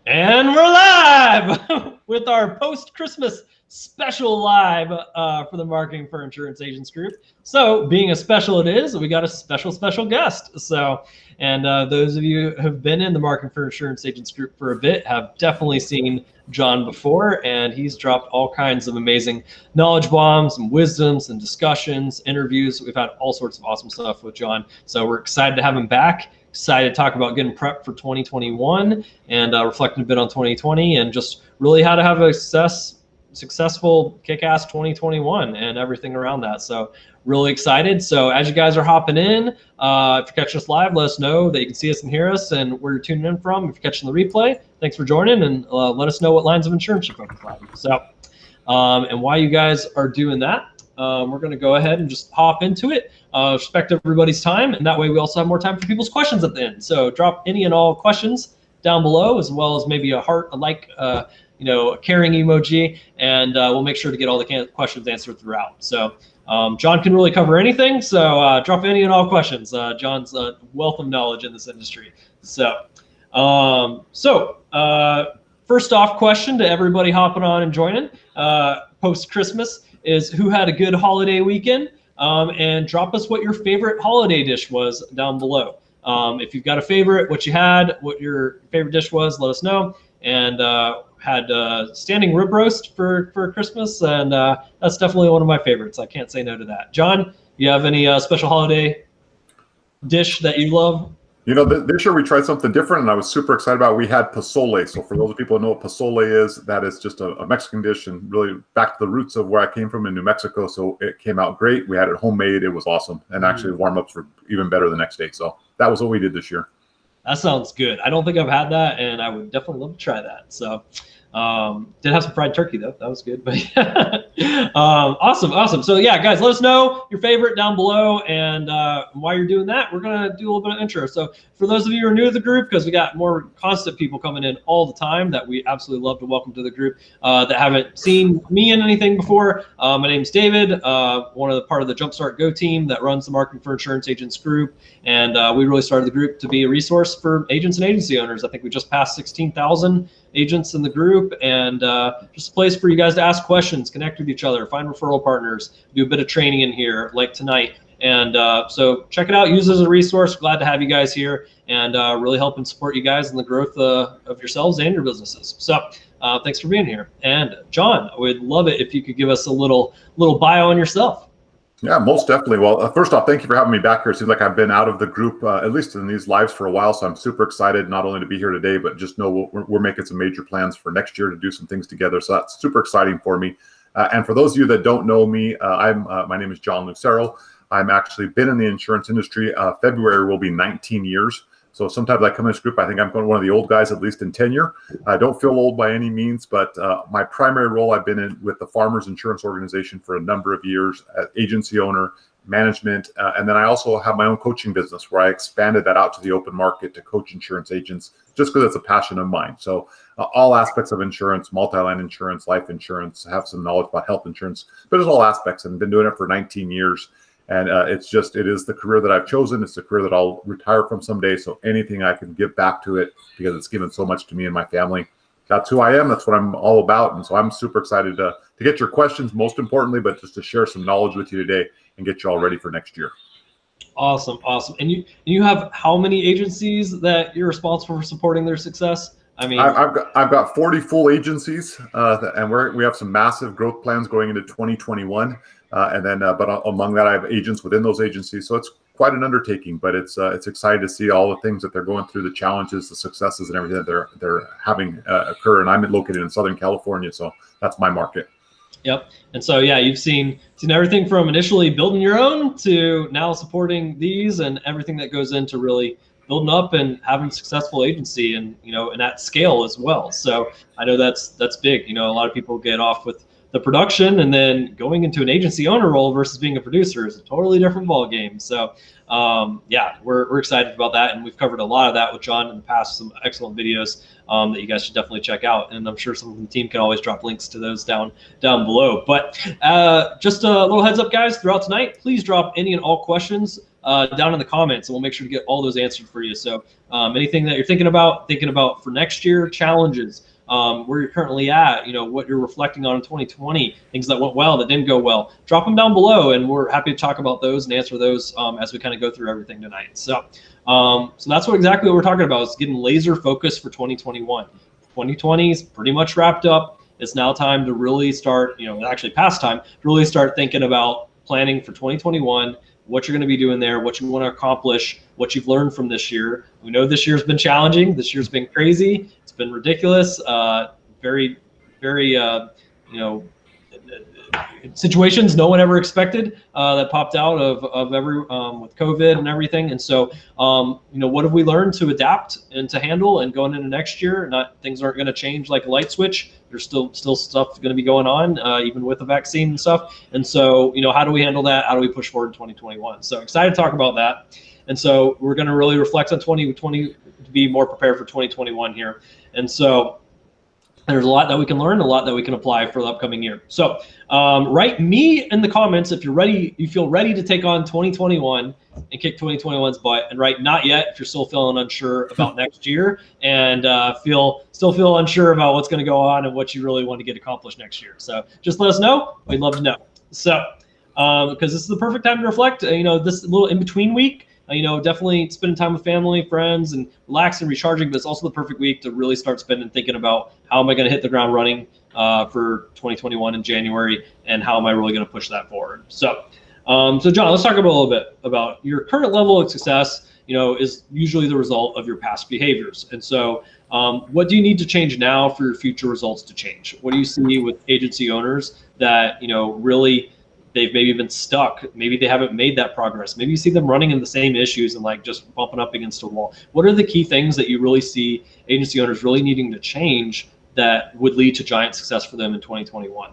And we're live with our post-Christmas special live for the Marketing for Insurance Agents group. So being a special it is, we got a special guest. So, and those of you who have been in the Marketing for Insurance Agents group for a bit have definitely seen John before, and he's dropped all kinds of amazing knowledge bombs and wisdoms and discussions, interviews. We've had all sorts of awesome stuff with John. So we're excited to have him back. Excited to talk about getting prepped for 2021 and reflecting a bit on 2020 and just really how to have a successful kick-ass 2021 and everything around that. So really excited. So as you guys are hopping in, if you're catching us live, let us know that you can see us and hear us and where you're tuning in from. If you're catching the replay, thanks for joining, and let us know what lines of insurance you focus on. So, and while you guys are doing that, we're going to go ahead and just hop into it. Respect everybody's time, and that way we also have more time for people's questions at the end. So drop any and all questions down below, as well as maybe a heart, a like, a caring emoji, and we'll make sure to get all the questions answered throughout. So John can really cover anything, so drop any and all questions. John's a wealth of knowledge in this industry. So, first off question to everybody hopping on and joining post-Christmas is, who had a good holiday weekend? And drop us what your favorite holiday dish was down below. If you've got a favorite, what you had, what your favorite dish was, let us know. And had standing rib roast for Christmas, and that's definitely one of my favorites. I can't say no to that. John, you have any special holiday dish that you love? This year we tried something different, and I was super excited about it. We had pozole. So for those people who know what pozole is, that is just a Mexican dish, and really back to the roots of where I came from in New Mexico. So it came out great. We had it homemade. It was awesome. And actually warm-ups were even better the next day. So that was what we did this year. That sounds good. I don't think I've had that, and I would definitely love to try that. So did have some fried turkey though. That was good. But awesome. So yeah, guys, let us know your favorite down below, and while you're doing that, we're gonna do a little bit of intro. So for those of you who are new to the group, because we got more constant people coming in all the time that we absolutely love to welcome to the group that haven't seen me in anything before. My name's David, one of the part of the Jumpstart Go team that runs the Marketing for Insurance Agents group, and we really started the group to be a resource for agents and agency owners. I think we just passed 16,000 agents in the group, and just a place for you guys to ask questions, connect with each other, find referral partners, do a bit of training in here like tonight. And so check it out, use it as a resource. Glad to have you guys here, and really help and support you guys in the growth of yourselves and your businesses. So thanks for being here. And John, I would love it if you could give us a little bio on yourself. Yeah, most definitely. Well, first off, thank you for having me back here. It seems like I've been out of the group, at least in these lives, for a while. So I'm super excited not only to be here today, but just know we're making some major plans for next year to do some things together. So that's super exciting for me. And for those of you that don't know me, my name is John Lucero. I'm actually been in the insurance industry. February will be 19 years. So sometimes I come in this group, I think I'm one of the old guys, at least in tenure. I don't feel old by any means, but my primary role, I've been in with the Farmers Insurance Organization for a number of years as agency owner, management, and then I also have my own coaching business where I expanded that out to the open market to coach insurance agents, just because it's a passion of mine. So all aspects of insurance, multi-line insurance, life insurance, have some knowledge about health insurance, but it's all aspects, and I've been doing it for 19 years. And it is the career that I've chosen. It's the career that I'll retire from someday. So anything I can give back to it, because it's given so much to me and my family. That's who I am. That's what I'm all about. And so I'm super excited to get your questions, most importantly, but just to share some knowledge with you today and get you all ready for next year. Awesome. And you have how many agencies that you're responsible for supporting their success? I mean, I've got 40 full agencies, and we have some massive growth plans going into 2021. And then, but among that, I have agents within those agencies. So it's quite an undertaking, but it's exciting to see all the things that they're going through, the challenges, the successes, and everything that they're having occur. And I'm located in Southern California, so that's my market. Yep. And so, yeah, you've seen everything from initially building your own to now supporting these, and everything that goes into really building up and having a successful agency, and and at scale as well. So I know that's big. A lot of people get off with the production, and then going into an agency owner role versus being a producer is a totally different ball game. So yeah, we're excited about that, and we've covered a lot of that with John in the past, some excellent videos that you guys should definitely check out, and I'm sure some of the team can always drop links to those down below. But just a little heads up, guys, throughout tonight, please drop any and all questions down in the comments, and we'll make sure to get all those answered for you. So anything that you're thinking about for next year, challenges, where you're currently at, what you're reflecting on in 2020, things that went well, that didn't go well, drop them down below, and we're happy to talk about those and answer those as we kind of go through everything tonight. So that's exactly what we're talking about, is getting laser focused for 2021. 2020 is pretty much wrapped up. It's now time to really start, actually past time, to really start thinking about planning for 2021, what you're going to be doing there, what you want to accomplish, what you've learned from this year. We know this year's been challenging. This year's been crazy. It's been ridiculous. Very, very, situations no one ever expected that popped out of every with COVID and everything. And so, what have we learned to adapt and to handle and going into next year? Things aren't going to change like a light switch. There's still stuff going to be going on, even with the vaccine and stuff. And so, how do we handle that? How do we push forward in 2021? So excited to talk about that. And so we're going to really reflect on 2020 to be more prepared for 2021 here. And so there's a lot that we can learn, a lot that we can apply for the upcoming year. So write me in the comments if you're ready, you feel ready to take on 2021 and kick 2021's butt, and write not yet if you're still feeling unsure about next year and still feel unsure about what's going to go on and what you really want to get accomplished next year. So just let us know. We'd love to know. So because this is the perfect time to reflect, this little in-between week, definitely spending time with family, friends, and relaxing, recharging, but it's also the perfect week to really start thinking about how am I going to hit the ground running for 2021 in January, and how am I really going to push that forward. So John, let's talk a little bit about your current level of success, is usually the result of your past behaviors. And so what do you need to change now for your future results to change? What do you see with agency owners that, really they've maybe been stuck? Maybe they haven't made that progress. Maybe you see them running in the same issues and like just bumping up against a wall. What are the key things that you really see agency owners really needing to change that would lead to giant success for them in 2021?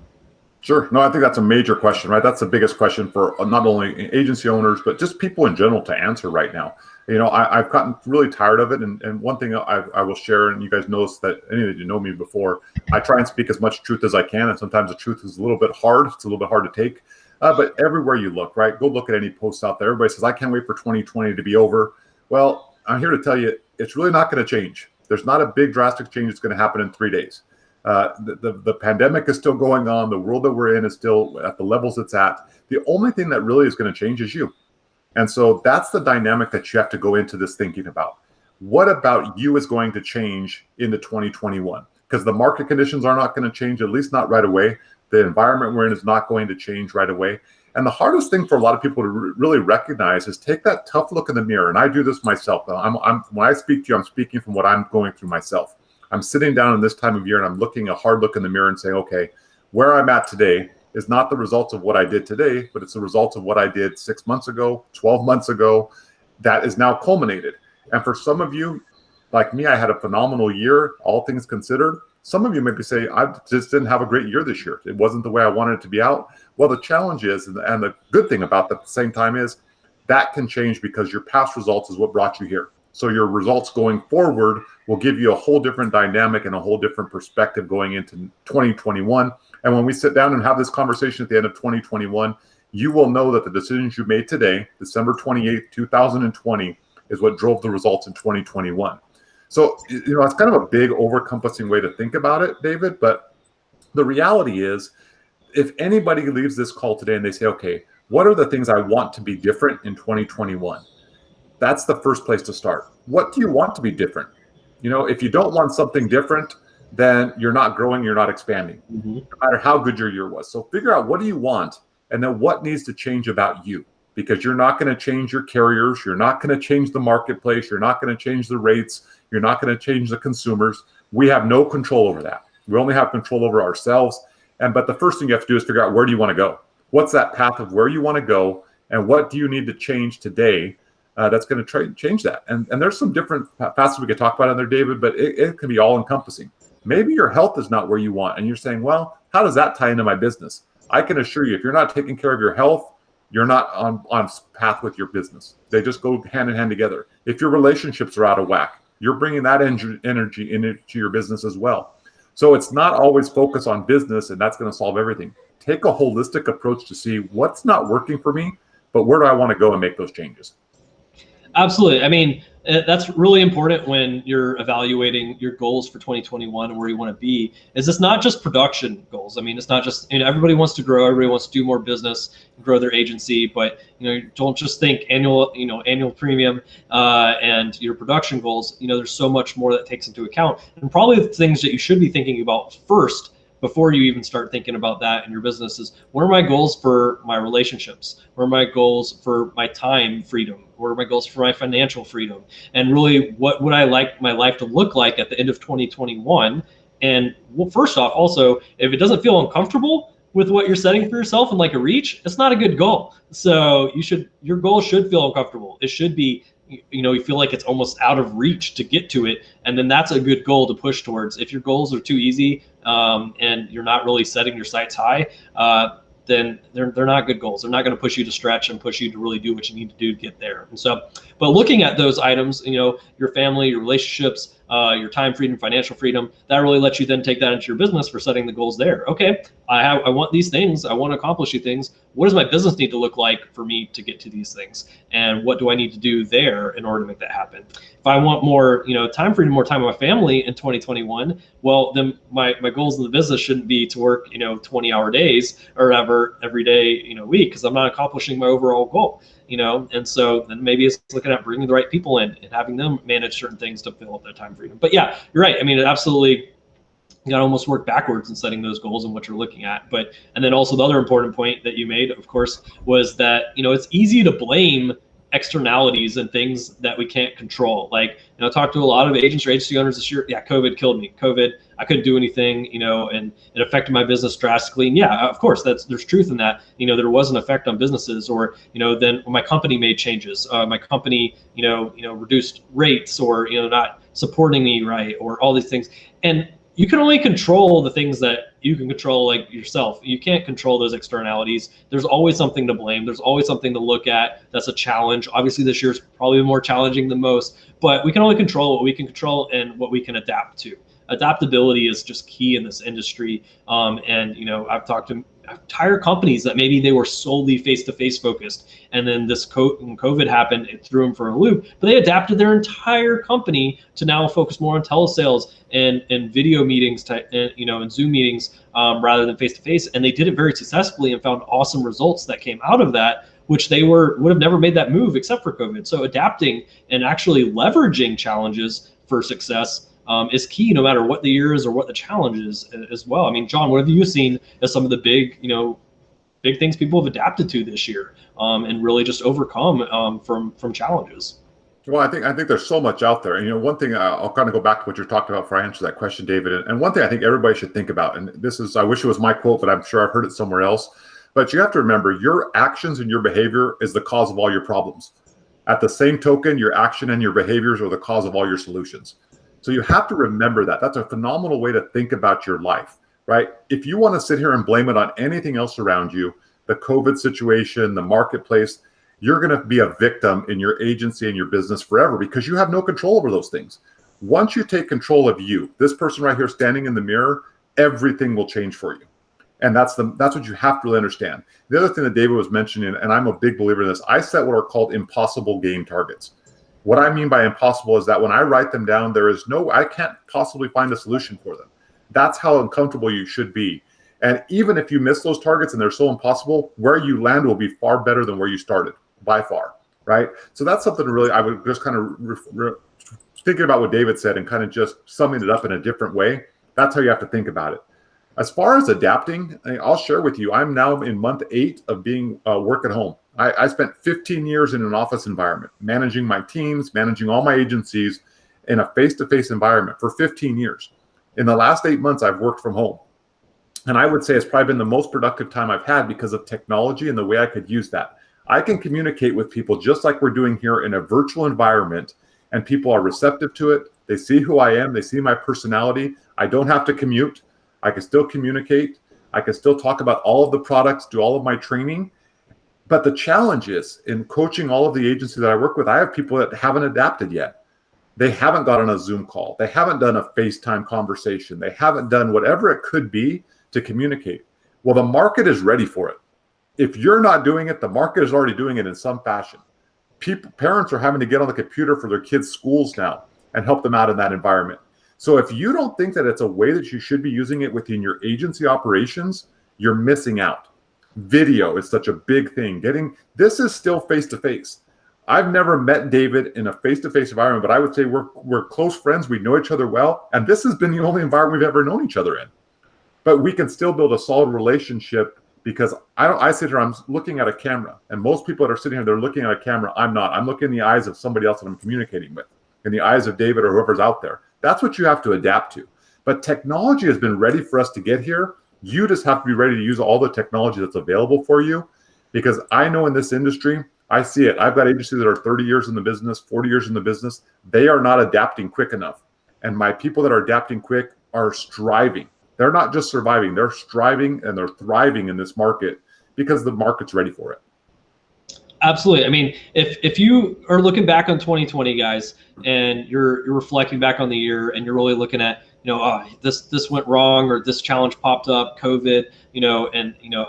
Sure. No, I think that's a major question, right? That's the biggest question for not only agency owners, but just people in general to answer right now. I've gotten really tired of it. And one thing I will share, and you guys notice that any of you know me before, I try and speak as much truth as I can. And sometimes the truth is a little bit hard. It's a little bit hard to take. But everywhere you look, right, go look at any posts out there. Everybody says, I can't wait for 2020 to be over. Well, I'm here to tell you, it's really not going to change. There's not a big drastic change that's going to happen in 3 days. The pandemic is still going on. The world that we're in is still at the levels it's at. The only thing that really is going to change is you. And so that's the dynamic that you have to go into this thinking about. What about you is going to change into 2021? Because the market conditions are not going to change, at least not right away. The environment we're in is not going to change right away. And the hardest thing for a lot of people to really recognize is take that tough look in the mirror. And I do this myself. When I speak to you, I'm speaking from what I'm going through myself. I'm sitting down in this time of year and I'm looking a hard look in the mirror and saying, okay, where I'm at today is not the results of what I did today, but it's the results of what I did 6 months ago, 12 months ago, that is now culminated. And for some of you, like me, I had a phenomenal year, all things considered. Some of you maybe say, I just didn't have a great year this year. It wasn't the way I wanted it to be out. Well, the challenge is, and the good thing about that at the same time is, that can change because your past results is what brought you here. So your results going forward will give you a whole different dynamic and a whole different perspective going into 2021. And when we sit down and have this conversation at the end of 2021, you will know that the decisions you made today, December 28th, 2020, is what drove the results in 2021. So, it's kind of a big over-encompassing way to think about it, David. But the reality is, if anybody leaves this call today and they say, okay, what are the things I want to be different in 2021? That's the first place to start. What do you want to be different? If you don't want something different, then you're not growing, you're not expanding, no matter how good your year was. So figure out, what do you want? And then what needs to change about you? Because you're not going to change your carriers. You're not going to change the marketplace. You're not going to change the rates. You're not going to change the consumers. We have no control over that. We only have control over ourselves. But the first thing you have to do is figure out, where do you want to go? What's that path of where you want to go? And what do you need to change today that's going to change that? And there's some different facets we could talk about in there, David, but it can be all encompassing. Maybe your health is not where you want. And you're saying, well, how does that tie into my business? I can assure you, if you're not taking care of your health, you're not on path with your business. They just go hand in hand together. If your relationships are out of whack, you're bringing that energy into your business as well. So it's not always focus on business and that's going to solve everything. Take a holistic approach to see what's not working for me, but where do I want to go and make those changes? Absolutely. I mean, that's really important when you're evaluating your goals for 2021 and where you want to be. Is it's not just production goals. I mean, it's not just, everybody wants to grow, everybody wants to do more business, grow their agency, but don't just think annual premium and your production goals. There's so much more that takes into account, and probably the things that you should be thinking about first before you even start thinking about that in your business is, what are my goals for my relationships? What are my goals for my time freedom? What are my goals for my financial freedom? And really, what would I like my life to look like at the end of 2021? And well, first off, also, if it doesn't feel uncomfortable with what you're setting for yourself and like a reach, it's not a good goal. So your goal should feel uncomfortable. It should be, you feel like it's almost out of reach to get to it. And then that's a good goal to push towards. If your goals are too easy and you're not really setting your sights high, then they're not good goals. They're not going to push you to stretch and push you to really do what you need to do to get there. And so, but looking at those items, your family, your relationships, your time freedom, financial freedom, that really lets you then take that into your business for setting the goals there. Okay, I want these things. I want to accomplish these things. What does my business need to look like for me to get to these things? And what do I need to do there in order to make that happen? If I want more, time freedom, more time with my family in 2021, well, then my goals in the business shouldn't be to work, 20-hour days or ever every day, week, because I'm not accomplishing my overall goal. And so then maybe it's looking at bringing the right people in and having them manage certain things to fill up their time freedom. But yeah, you're right. I mean, it absolutely, you got to almost work backwards in setting those goals and what you're looking at. And then also the other important point that you made, of course, was that, it's easy to blame externalities and things that we can't control. Like, I talked to a lot of agents or agency owners this year. Yeah, COVID killed me. COVID, I couldn't do anything, and it affected my business drastically. And yeah, of course, there's truth in that. There was an effect on businesses, or then my company made changes. My company, reduced rates, or not supporting me right, or all these things. And you can only control the things that you can control, like yourself. You can't control those externalities. There's always something to blame. There's always something to look at that's a challenge. Obviously, this year's probably more challenging than most, but we can only control what we can control and what we can adapt to. Adaptability is just key in this industry. And I've talked to entire companies that maybe they were solely face-to-face focused, and then when COVID happened, it threw them for a loop. But they adapted their entire company to now focus more on telesales and video meetings, and Zoom meetings rather than face-to-face. And they did it very successfully and found awesome results that came out of that, which they would have never made that move except for COVID. So adapting and actually leveraging challenges for success is key, no matter what the year is or what the challenge is as well. I mean, John, what have you seen as some of the big things people have adapted to this year and really just overcome from challenges? Well, I think there's so much out there. And one thing, I'll kind of go back to what you're talking about before I answer that question, David. And one thing I think everybody should think about, and this is, I wish it was my quote, but I'm sure I've heard it somewhere else. But you have to remember, your actions and your behavior is the cause of all your problems. At the same token, your action and your behaviors are the cause of all your solutions. So you have to remember that. That's a phenomenal way to think about your life, right? If you want to sit here and blame it on anything else around you, the COVID situation, the marketplace, you're going to be a victim in your agency and your business forever, because you have no control over those things. Once you take control of you, this person right here standing in the mirror, everything will change for you. And that's what you have to really understand. The other thing that David was mentioning, and I'm a big believer in this, I set what are called impossible game targets. What I mean by impossible is that when I write them down, I can't possibly find a solution for them. That's how uncomfortable you should be. And even if you miss those targets and they're so impossible, where you land will be far better than where you started, by far, right? So that's something really, I would just kind of thinking about what David said and kind of just summing it up in a different way. That's how you have to think about it. As far as adapting, I'll share with you, I'm now in month 8 of being work at home. I spent 15 years in an office environment, managing my teams, managing all my agencies in a face-to-face environment for 15 years. In the last 8 months, I've worked from home. And I would say it's probably been the most productive time I've had because of technology and the way I could use that. I can communicate with people just like we're doing here in a virtual environment, and people are receptive to it. They see who I am. They see my personality. I don't have to commute. I can still communicate. I can still talk about all of the products, do all of my training. But the challenge is in coaching all of the agencies that I work with, I have people that haven't adapted yet. They haven't gotten a Zoom call. They haven't done a FaceTime conversation. They haven't done whatever it could be to communicate. Well, the market is ready for it. If you're not doing it, the market is already doing it in some fashion. Parents are having to get on the computer for their kids' schools now and help them out in that environment. So if you don't think that it's a way that you should be using it within your agency operations, you're missing out. Video is such a big thing. This is still face-to-face. I've never met David in a face-to-face environment, but I would say we're close friends. We know each other well. And this has been the only environment we've ever known each other in. But we can still build a solid relationship because I sit here, I'm looking at a camera. And most people that are sitting here, they're looking at a camera. I'm not. I'm looking in the eyes of somebody else that I'm communicating with, in the eyes of David or whoever's out there. That's what you have to adapt to. But technology has been ready for us to get here. You just have to be ready to use all the technology that's available for you. Because I know in this industry, I see it. I've got agencies that are 30 years in the business, 40 years in the business. They are not adapting quick enough. And my people that are adapting quick are striving. They're not just surviving. They're striving and they're thriving in this market because the market's ready for it. Absolutely. I mean, if you are looking back on 2020, guys, and you're reflecting back on the year and you're really looking at, this went wrong or this challenge popped up, COVID,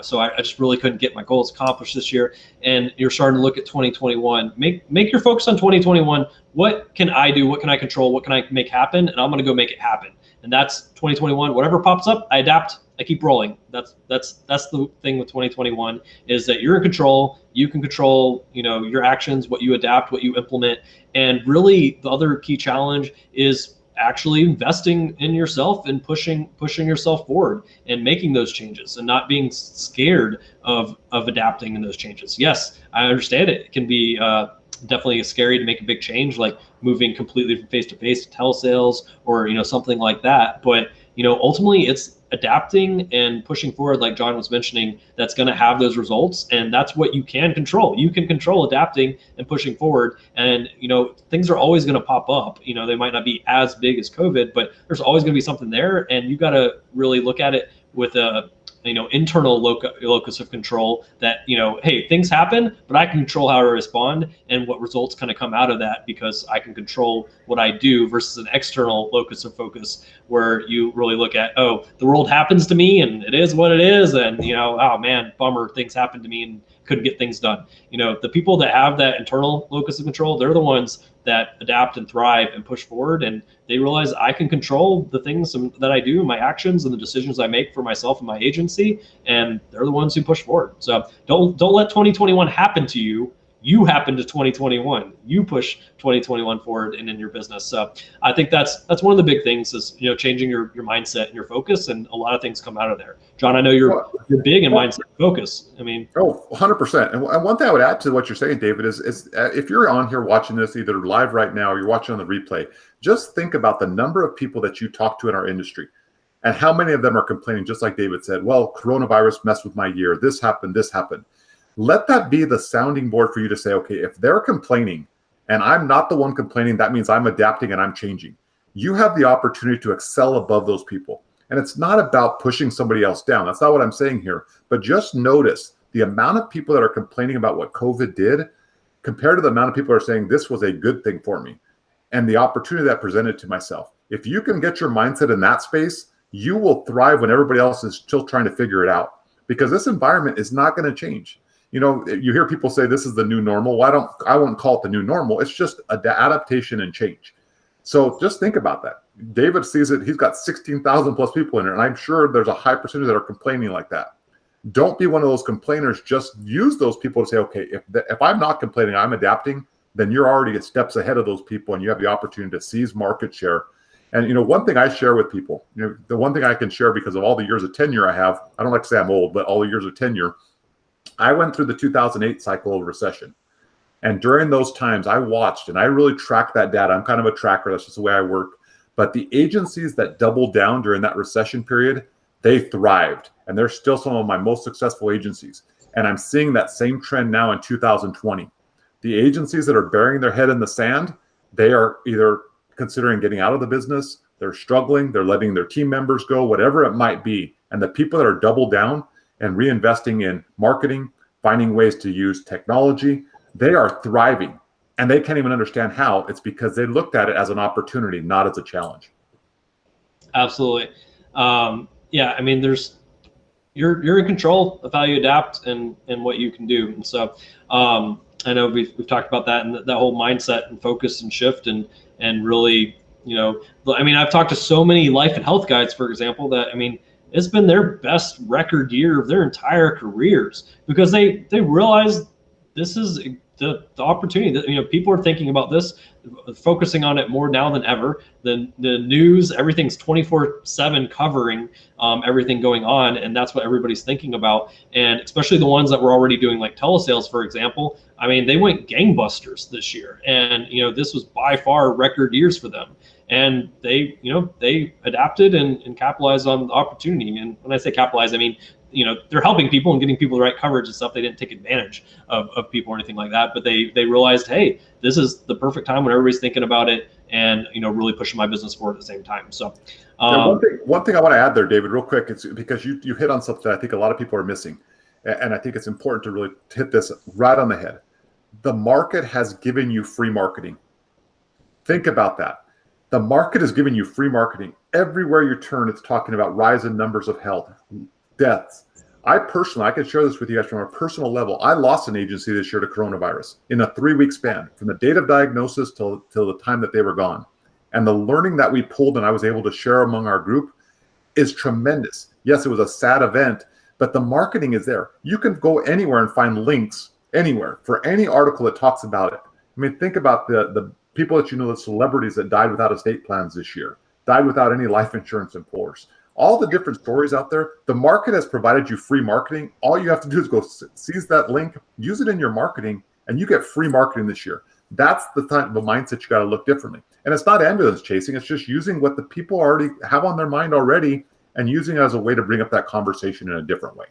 so I just really couldn't get my goals accomplished this year. And you're starting to look at 2021. Make your focus on 2021. What can I do? What can I control? What can I make happen? And I'm going to go make it happen. And that's 2021. Whatever pops up, I adapt. I keep rolling. That's the thing with 2021 is that you're in control. You can control, your actions, what you adapt, what you implement. And really the other key challenge is actually investing in yourself and pushing yourself forward and making those changes and not being scared of adapting in those changes. Yes, I understand it. It can be definitely scary to make a big change, like moving completely from face-to-face to telesales or, something like that. But, ultimately it's adapting and pushing forward, like John was mentioning, that's going to have those results. And that's what you can control. You can control adapting and pushing forward. And, things are always going to pop up. They might not be as big as COVID, but there's always going to be something there. And you got to really look at it with a, internal locus of control that, hey, things happen, but I can control how I respond and what results kind of come out of that because I can control what I do versus an external locus of focus where you really look at, oh, the world happens to me and it is what it is. And, oh man, bummer, things happen to me and couldn't get things done. The people that have that internal locus of control, they're the ones that adapt and thrive and push forward. And they realize I can control the things that I do, my actions and the decisions I make for myself and my agency. And they're the ones who push forward. So don't let 2021 happen to you. You happen to 2021. You push 2021 forward and in your business. So I think that's one of the big things is, changing your mindset and your focus, and a lot of things come out of there. John, I know you're big in mindset focus. I mean, 100%. And one thing I would add to what you're saying, David, is if you're on here watching this either live right now or you're watching on the replay, just think about the number of people that you talk to in our industry and how many of them are complaining, just like David said, well, coronavirus messed with my year. This happened. Let that be the sounding board for you to say, okay, if they're complaining and I'm not the one complaining, that means I'm adapting and I'm changing. You have the opportunity to excel above those people. And it's not about pushing somebody else down. That's not what I'm saying here. But just notice the amount of people that are complaining about what COVID did compared to the amount of people that are saying this was a good thing for me and the opportunity that presented to myself. If you can get your mindset in that space, you will thrive when everybody else is still trying to figure it out because this environment is not going to change. You hear people say this is the new normal. I won't call it the new normal. It's just adaptation and change. So just think about that. David sees it. He's got 16,000 plus people in it. And I'm sure there's a high percentage that are complaining like that. Don't be one of those complainers. Just use those people to say, okay, if I'm not complaining, I'm adapting, then you're already steps ahead of those people and you have the opportunity to seize market share. And, one thing I share with people, the one thing I can share because of all the years of tenure I have, I don't like to say I'm old, but all the years of tenure, I went through the 2008 cycle of recession. And during those times, I watched and I really tracked that data. I'm kind of a tracker. That's just the way I work. But the agencies that doubled down during that recession period, they thrived. And they're still some of my most successful agencies. And I'm seeing that same trend now in 2020. The agencies that are burying their head in the sand, they are either considering getting out of the business, they're struggling, they're letting their team members go, whatever it might be. And the people that are doubled down and reinvesting in marketing, finding ways to use technology, they are thriving. And they can't even understand how. It's because they looked at it as an opportunity, not as a challenge. Absolutely. Yeah, I mean, there's, you're in control of how you adapt and what you can do. And so I know we've talked about that, and that whole mindset and focus and shift and really, I mean, I've talked to so many life and health guides, for example, that, I mean, it's been their best record year of their entire careers, because they realize this is the opportunity that, people are thinking about this, focusing on it more now than ever. The news, everything's 24/7 covering everything going on, and that's what everybody's thinking about. And especially the ones that were already doing like telesales, for example. I mean, they went gangbusters this year, and this was by far record years for them. And they adapted and capitalized on the opportunity. And when I say capitalize, I mean, they're helping people and getting people the right coverage and stuff. They didn't take advantage of people or anything like that, but they realized, hey, this is the perfect time when everybody's thinking about it, and really pushing my business forward at the same time. So one thing I want to add there, David, real quick, it's because you hit on something that I think a lot of people are missing, and I think it's important to really hit this right on the head. The market has given you free marketing. Think about that. The market is giving you free marketing. Everywhere you turn, it's talking about rise in numbers of health, deaths. I can share this with you guys from a personal level. I lost an agency this year to coronavirus in a 3-week span, from the date of diagnosis till the time that they were gone. And the learning that we pulled and I was able to share among our group is tremendous. Yes, it was a sad event, but the marketing is there. You can go anywhere and find links anywhere for any article that talks about it. I mean, think about the people that the celebrities that died without estate plans this year, died without any life insurance in force. All the different stories out there. The market has provided you free marketing. All you have to do is go seize that link, use it in your marketing, and you get free marketing this year. That's the type of mindset you got to look differently. And it's not ambulance chasing. It's just using what the people already have on their mind already and using it as a way to bring up that conversation in a different way.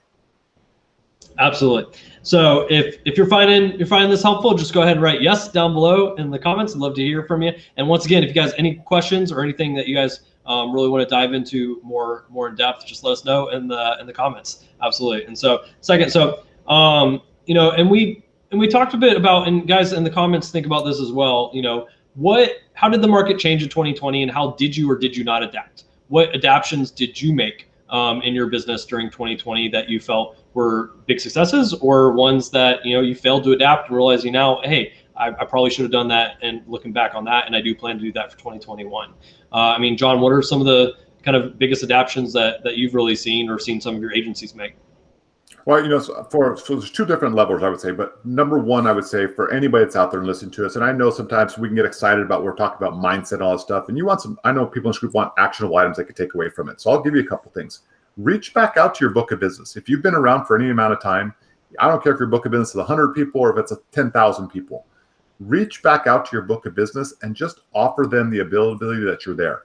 Absolutely. So if you're finding this helpful, just go ahead and write yes down below in the comments. I'd love to hear from you. And once again, if you guys any questions or anything that you guys really want to dive into more in depth, just let us know in the comments. Absolutely. And so and we talked a bit about, and guys in the comments think about this as well. How did the market change in 2020, and how did you or did you not adapt? What adaptations did you make in your business during 2020 that you felt were big successes, or ones that you failed to adapt and realizing now, hey, I probably should have done that, and looking back on that, and I do plan to do that for 2021. I mean, John, what are some of the kind of biggest adaptations that you've really seen or seen some of your agencies make? Well, so there's 2 different levels, I would say. But number one, I would say for anybody that's out there and listening to us, and I know sometimes we can get excited about, we're talking about mindset and all that stuff, and I know people in this group want actionable items they could take away from it. So I'll give you a couple things. Reach back out to your book of business. If you've been around for any amount of time, I don't care if your book of business is 100 people or if it's 10,000 people. Reach back out to your book of business and just offer them the availability that you're there.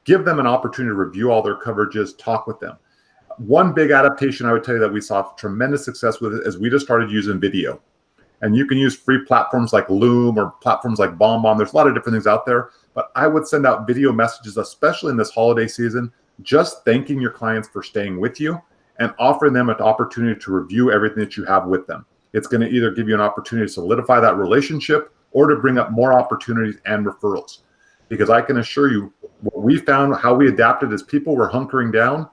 Give them an opportunity to review all their coverages, talk with them. One big adaptation I would tell you that we saw tremendous success with is we just started using video. And you can use free platforms like Loom or platforms like Bombbomb. There's a lot of different things out there, but I would send out video messages, especially in this holiday season, just thanking your clients for staying with you and offering them an opportunity to review everything that you have with them. It's going to either give you an opportunity to solidify that relationship or to bring up more opportunities and referrals. Because I can assure you, what we found, how we adapted is people were hunkering down.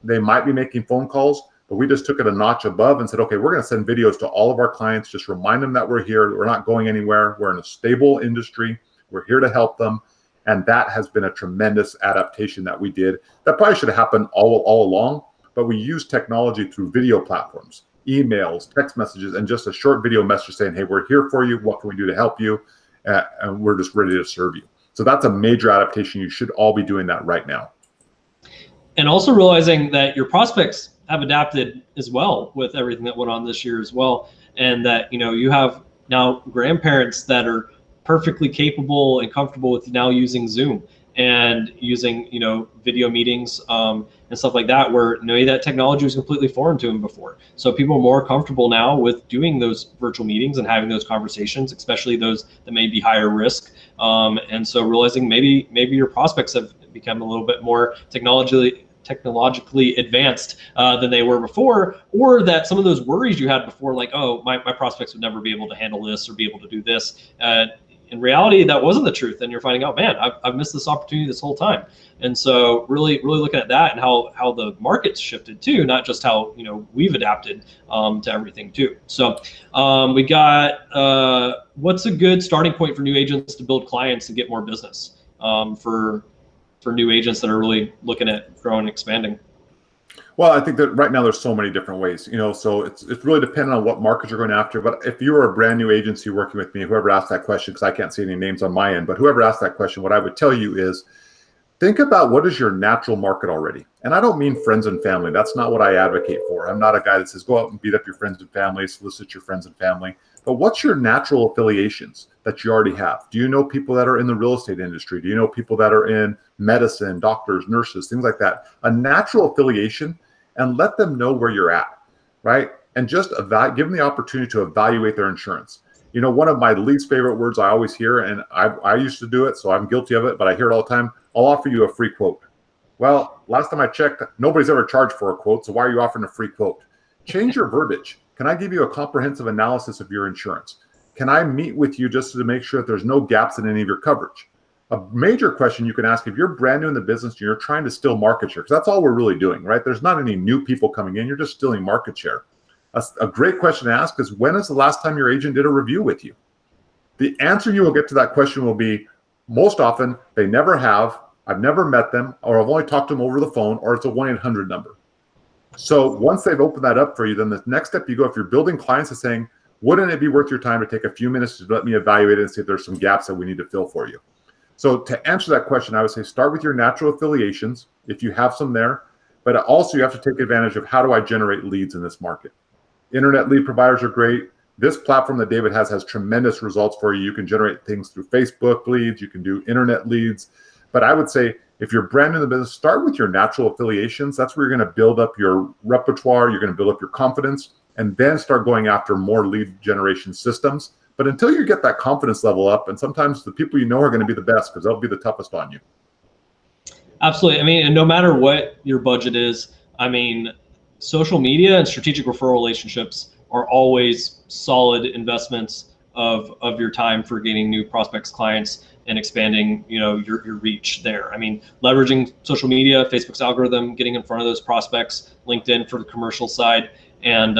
They might be making phone calls, but we just took it a notch above and said, okay, we're going to send videos to all of our clients. Just remind them that we're here. We're not going anywhere. We're in a stable industry. We're here to help them. And that has been a tremendous adaptation that we did. That probably should have happened all along, but we use technology through video platforms, emails, text messages, and just a short video message saying, hey, we're here for you. What can we do to help you? And we're just ready to serve you. So that's a major adaptation. You should all be doing that right now. And also realizing that your prospects have adapted as well with everything that went on this year as well. And that, you have now grandparents that are perfectly capable and comfortable with now using Zoom and using, video meetings and stuff like that, where that technology was completely foreign to them before. So people are more comfortable now with doing those virtual meetings and having those conversations, especially those that may be higher risk. And so realizing maybe your prospects have become a little bit more technologically advanced than they were before, or that some of those worries you had before, like, oh, my prospects would never be able to handle this or be able to do this. in reality, that wasn't the truth. And you're finding out, man, I've missed this opportunity this whole time. And so really looking at that and how the market's shifted too, not just how, we've adapted to everything too. So we got what's a good starting point for new agents to build clients and get more business for new agents that are really looking at growing and expanding? Well, I think that right now there's so many different ways, so it's really dependent on what market you're going after. But if you were a brand new agency working with me, whoever asked that question, because I can't see any names on my end, but whoever asked that question, what I would tell you is think about what is your natural market already. And I don't mean friends and family. That's not what I advocate for. I'm not a guy that says go out and beat up your friends and family, solicit your friends and family. But what's your natural affiliations that you already have? Do you know people that are in the real estate industry? Do you know people that are in medicine, doctors, nurses, things like that? A natural affiliation, and let them know where you're at, right? And just give them the opportunity to evaluate their insurance. One of my least favorite words I always hear, and I used to do it, so I'm guilty of it, but I hear it all the time, I'll offer you a free quote. Well, last time I checked, nobody's ever charged for a quote, so why are you offering a free quote? Change your verbiage. Can I give you a comprehensive analysis of your insurance? Can I meet with you just to make sure that there's no gaps in any of your coverage? A major question you can ask if you're brand new in the business and you're trying to steal market share, because that's all we're really doing, right? There's not any new people coming in. You're just stealing market share. A great question to ask is, when is the last time your agent did a review with you? The answer you will get to that question will be, most often, they never have, I've never met them, or I've only talked to them over the phone, or it's a 1-800 number. So once they've opened that up for you, then the next step you go, if you're building clients, is saying, wouldn't it be worth your time to take a few minutes to let me evaluate it and see if there's some gaps that we need to fill for you? So to answer that question, I would say start with your natural affiliations, if you have some there, but also you have to take advantage of, how do I generate leads in this market? Internet lead providers are great. This platform that David has tremendous results for you. You can generate things through Facebook leads, you can do internet leads. But I would say if you're brand new in the business, start with your natural affiliations. That's where you're going to build up your repertoire, you're going to build up your confidence, and then start going after more lead generation systems. But until you get that confidence level up, and sometimes the people are going to be the best because they'll be the toughest on you. Absolutely. And no matter what your budget is, social media and strategic referral relationships are always solid investments of your time for gaining new prospects, clients, and expanding, your reach there. Leveraging social media, Facebook's algorithm, getting in front of those prospects, LinkedIn for the commercial side. And,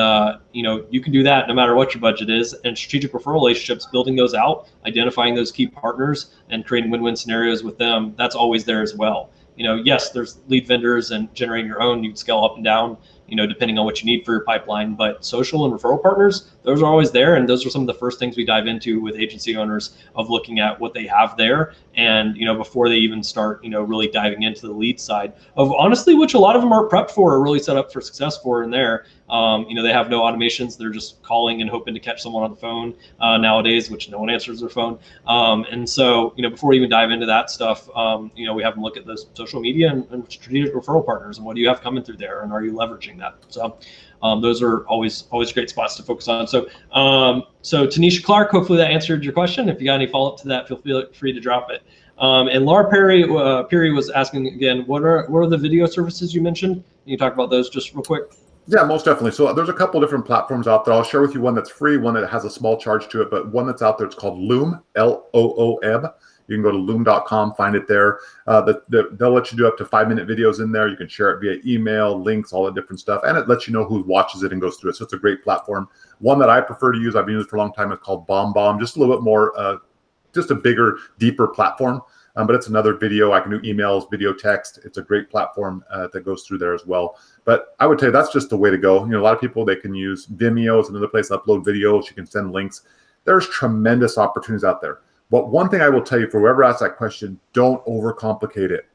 you can do that no matter what your budget is. And strategic referral relationships, building those out, identifying those key partners and creating win-win scenarios with them, that's always there as well. Yes, there's lead vendors and generating your own, you can scale up and down, depending on what you need for your pipeline. But social and referral partners, those are always there. And those are some of the first things we dive into with agency owners, of looking at what they have there. And, before they even start, really diving into the lead side of, honestly, which a lot of them are prepped for, or really set up for success for in there. They have no automations. They're just calling and hoping to catch someone on the phone nowadays, which no one answers their phone. And so, before we even dive into that stuff, we have them look at those social media and strategic referral partners, and what do you have coming through there, and are you leveraging that? So those are always great spots to focus on. So Tanisha Clark, hopefully that answered your question. If you got any follow-up to that, feel free to drop it. And Laura Perry was asking again, what are the video services you mentioned? Can you talk about those just real quick? Yeah, most definitely. So there's a couple different platforms out there. I'll share with you one that's free, one that has a small charge to it, but one that's out there, it's called Loom, L-O-O-M. You can go to loom.com, find it there. They'll let you do up to 5-minute videos in there. You can share it via email, links, all the different stuff, and it lets you know who watches it and goes through it. So it's a great platform. One that I prefer to use, I've been using it for a long time, is called Bombbomb, just a little bit more, just a bigger, deeper platform. But it's another video. I can do emails, video, text. It's a great platform that goes through there as well. But I would tell you that's just the way to go. A lot of people, they can use Vimeo as another place to upload videos. You can send links. There's tremendous opportunities out there. But one thing I will tell you, for whoever asked that question, don't overcomplicate it.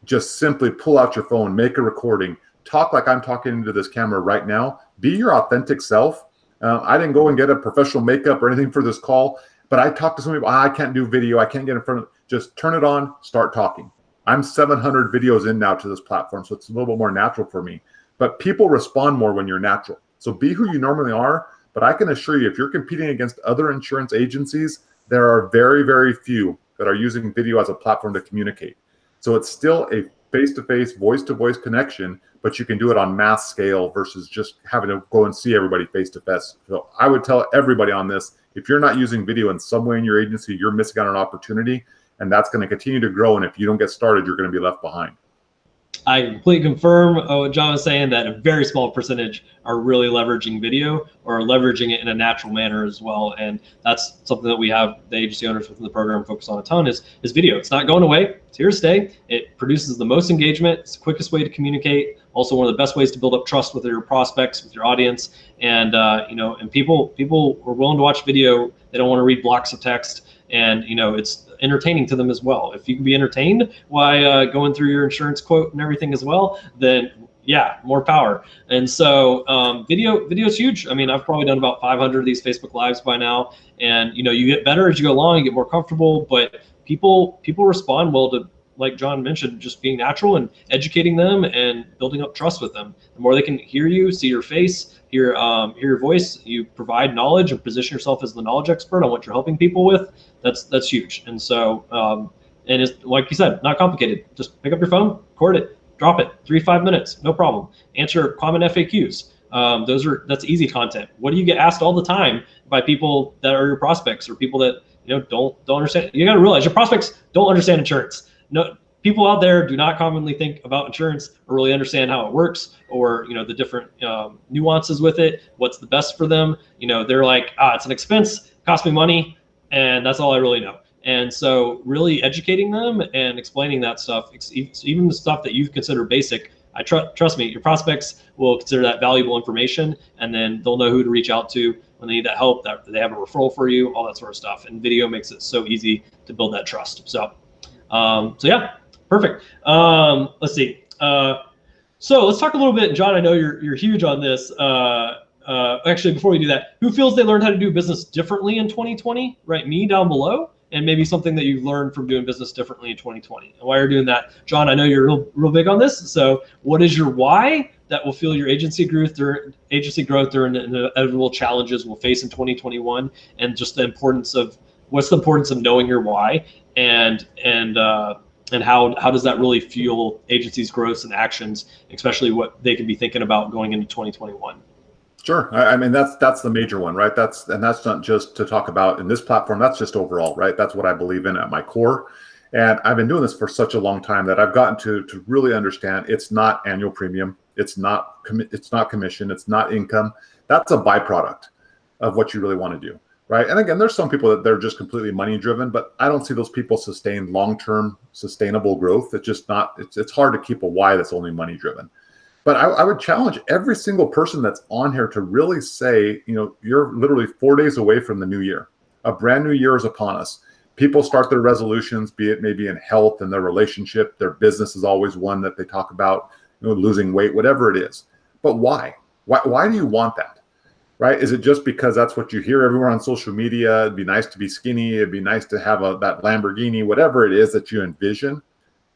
Just simply pull out your phone, make a recording, talk like I'm talking into this camera right now. Be your authentic self. I didn't go and get a professional makeup or anything for this call, but I talked to some people, I can't do video, I can't get in front of, just turn it on, start talking. I'm 700 videos in now to this platform, so it's a little bit more natural for me. But people respond more when you're natural. So be who you normally are, but I can assure you, if you're competing against other insurance agencies, there are very, very few that are using video as a platform to communicate. So it's still a face-to-face, voice-to-voice connection, but you can do it on mass scale versus just having to go and see everybody face-to-face. So I would tell everybody on this, if you're not using video in some way in your agency, you're missing out on an opportunity, and that's going to continue to grow. And if you don't get started, you're going to be left behind. I completely confirm what John was saying, that a very small percentage are really leveraging video or leveraging it in a natural manner as well. And that's something that we have the agency owners within the program focus on a ton is video. It's not going away. It's here to stay. It produces the most engagement. It's the quickest way to communicate. Also one of the best ways to build up trust with your prospects, with your audience. And, and people are willing to watch video. They don't want to read blocks of text. And, it's entertaining to them as well. If you can be entertained while going through your insurance quote and everything as well, then yeah, more power. And so video is huge. I mean, I've probably done about 500 of these Facebook Lives by now. And, you get better as you go along, you get more comfortable, but people respond well to, like John mentioned, just being natural and educating them and building up trust with them. The more they can hear you, see your face, hear your voice, you provide knowledge and position yourself as the knowledge expert on what you're helping people with. That's huge. And so, and it's like you said, not complicated. Just pick up your phone, record it, drop it, 3-5 minutes, no problem. Answer common FAQs. That's easy content. What do you get asked all the time by people that are your prospects or people that don't understand? You got to realize your prospects don't understand insurance. No, people out there do not commonly think about insurance or really understand how it works or the different nuances with it. What's the best for them? They're like, it's an expense, costs me money, and that's all I really know. And so really educating them and explaining that stuff, even the stuff that you consider basic, trust me, your prospects will consider that valuable information, and then they'll know who to reach out to when they need that help, that they have a referral for you, all that sort of stuff. And video makes it so easy to build that trust. So yeah, perfect. Let's see. So let's talk a little bit, John, I know you're huge on this. Actually, before we do that, who feels they learned how to do business differently in 2020? Write me down below, and maybe something that you've learned from doing business differently in 2020. And while you're doing that, John, I know you're real big on this. So what is your why that will fuel your agency growth during the inevitable challenges we'll face in 2021, and just what's the importance of knowing your why, and how does that really fuel agencies' growth and actions, especially what they could be thinking about going into 2021? Sure. I mean, that's the major one, right? That's not just to talk about in this platform. That's just overall, right? That's what I believe in at my core. And I've been doing this for such a long time that I've gotten to really understand it's not annual premium. It's not commission. It's not income. That's a byproduct of what you really want to do, right? And again, there's some people that they're just completely money driven, but I don't see those people sustain long-term sustainable growth. It's just not, it's hard to keep a why that's only money driven. But I would challenge every single person that's on here to really say, you're literally 4 days away from the new year. A brand new year is upon us. People start their resolutions, be it maybe in health and their relationship. Their business is always one that they talk about, losing weight, whatever it is. But why? Why do you want that? Right? Is it just because that's what you hear everywhere on social media? It'd be nice to be skinny. It'd be nice to have that Lamborghini, whatever it is that you envision.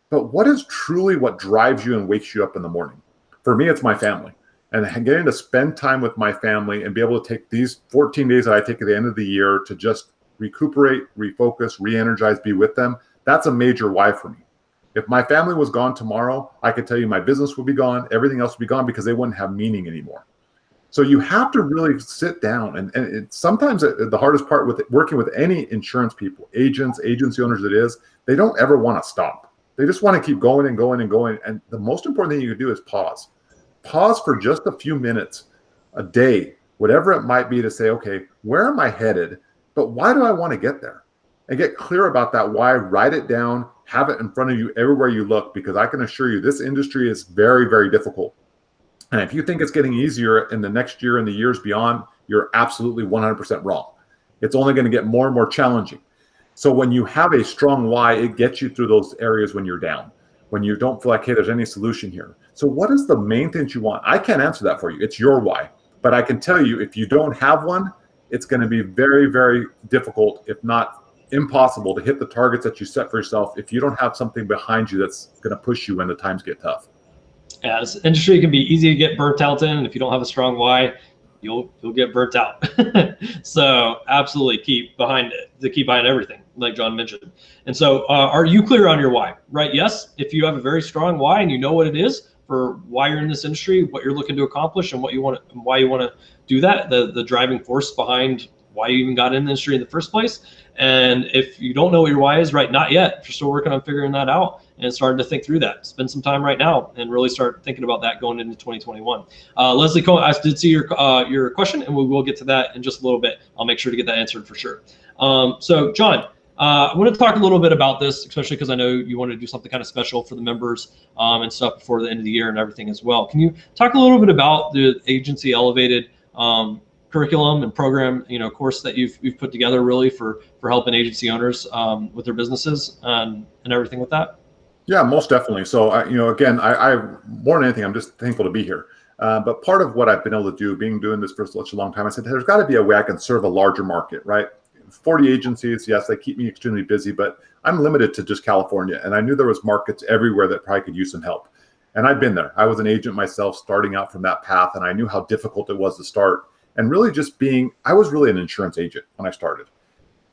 But what is truly what drives you and wakes you up in the morning? For me, it's my family, and getting to spend time with my family and be able to take these 14 days that I take at the end of the year to just recuperate, refocus, re-energize, be with them. That's a major why for me. If my family was gone tomorrow, I could tell you my business would be gone. Everything else would be gone because they wouldn't have meaning anymore. So you have to really sit down. And sometimes the hardest part with working with any insurance people, agents, agency owners, they don't ever want to stop. They just want to keep going and going and going. And the most important thing you can do is pause. Pause for just a few minutes, a day, whatever it might be, to say, okay, where am I headed? But why do I want to get there? And get clear about that why. Write it down. Have it in front of you everywhere you look, because I can assure you this industry is very, very difficult. And if you think it's getting easier in the next year and the years beyond, you're absolutely 100% wrong. It's only going to get more and more challenging. So when you have a strong why, it gets you through those areas when you're down, when you don't feel like, hey, there's any solution here. So what is the main thing you want? I can't answer that for you. It's your why. But I can tell you, if you don't have one, it's going to be very, very difficult, if not impossible, to hit the targets that you set for yourself if you don't have something behind you that's going to push you when the times get tough. Yeah, this industry can be easy to get burnt out in, and if you don't have a strong why, you'll get burnt out. So absolutely keep behind everything, like John mentioned. And so are you clear on your why, right? Yes, if you have a very strong why and you know what it is for why you're in this industry, what you're looking to accomplish, and why you want to do that, the driving force behind why you even got in the industry in the first place. And if you don't know what your why is, right, not yet. If you're still working on figuring that out and starting to think through that, spend some time right now and really start thinking about that going into 2021. Leslie Cohen, I did see your question, and we will get to that in just a little bit. I'll make sure to get that answered for sure. So John, I want to talk a little bit about this, especially because I know you want to do something kind of special for the members and stuff before the end of the year and everything as well. Can you talk a little bit about the Agency Elevated curriculum and program, course that you've put together really for helping agency owners with their businesses and everything with that? Yeah, most definitely. So, again, I more than anything, I'm just thankful to be here. But part of what I've been able to do, doing this for such a long time, I said, there's got to be a way I can serve a larger market, right? 40 agencies, yes, they keep me extremely busy, but I'm limited to just California. And I knew there was markets everywhere that probably could use some help. And I've been there. I was an agent myself starting out from that path, and I knew how difficult it was to start. And really I was really an insurance agent when I started,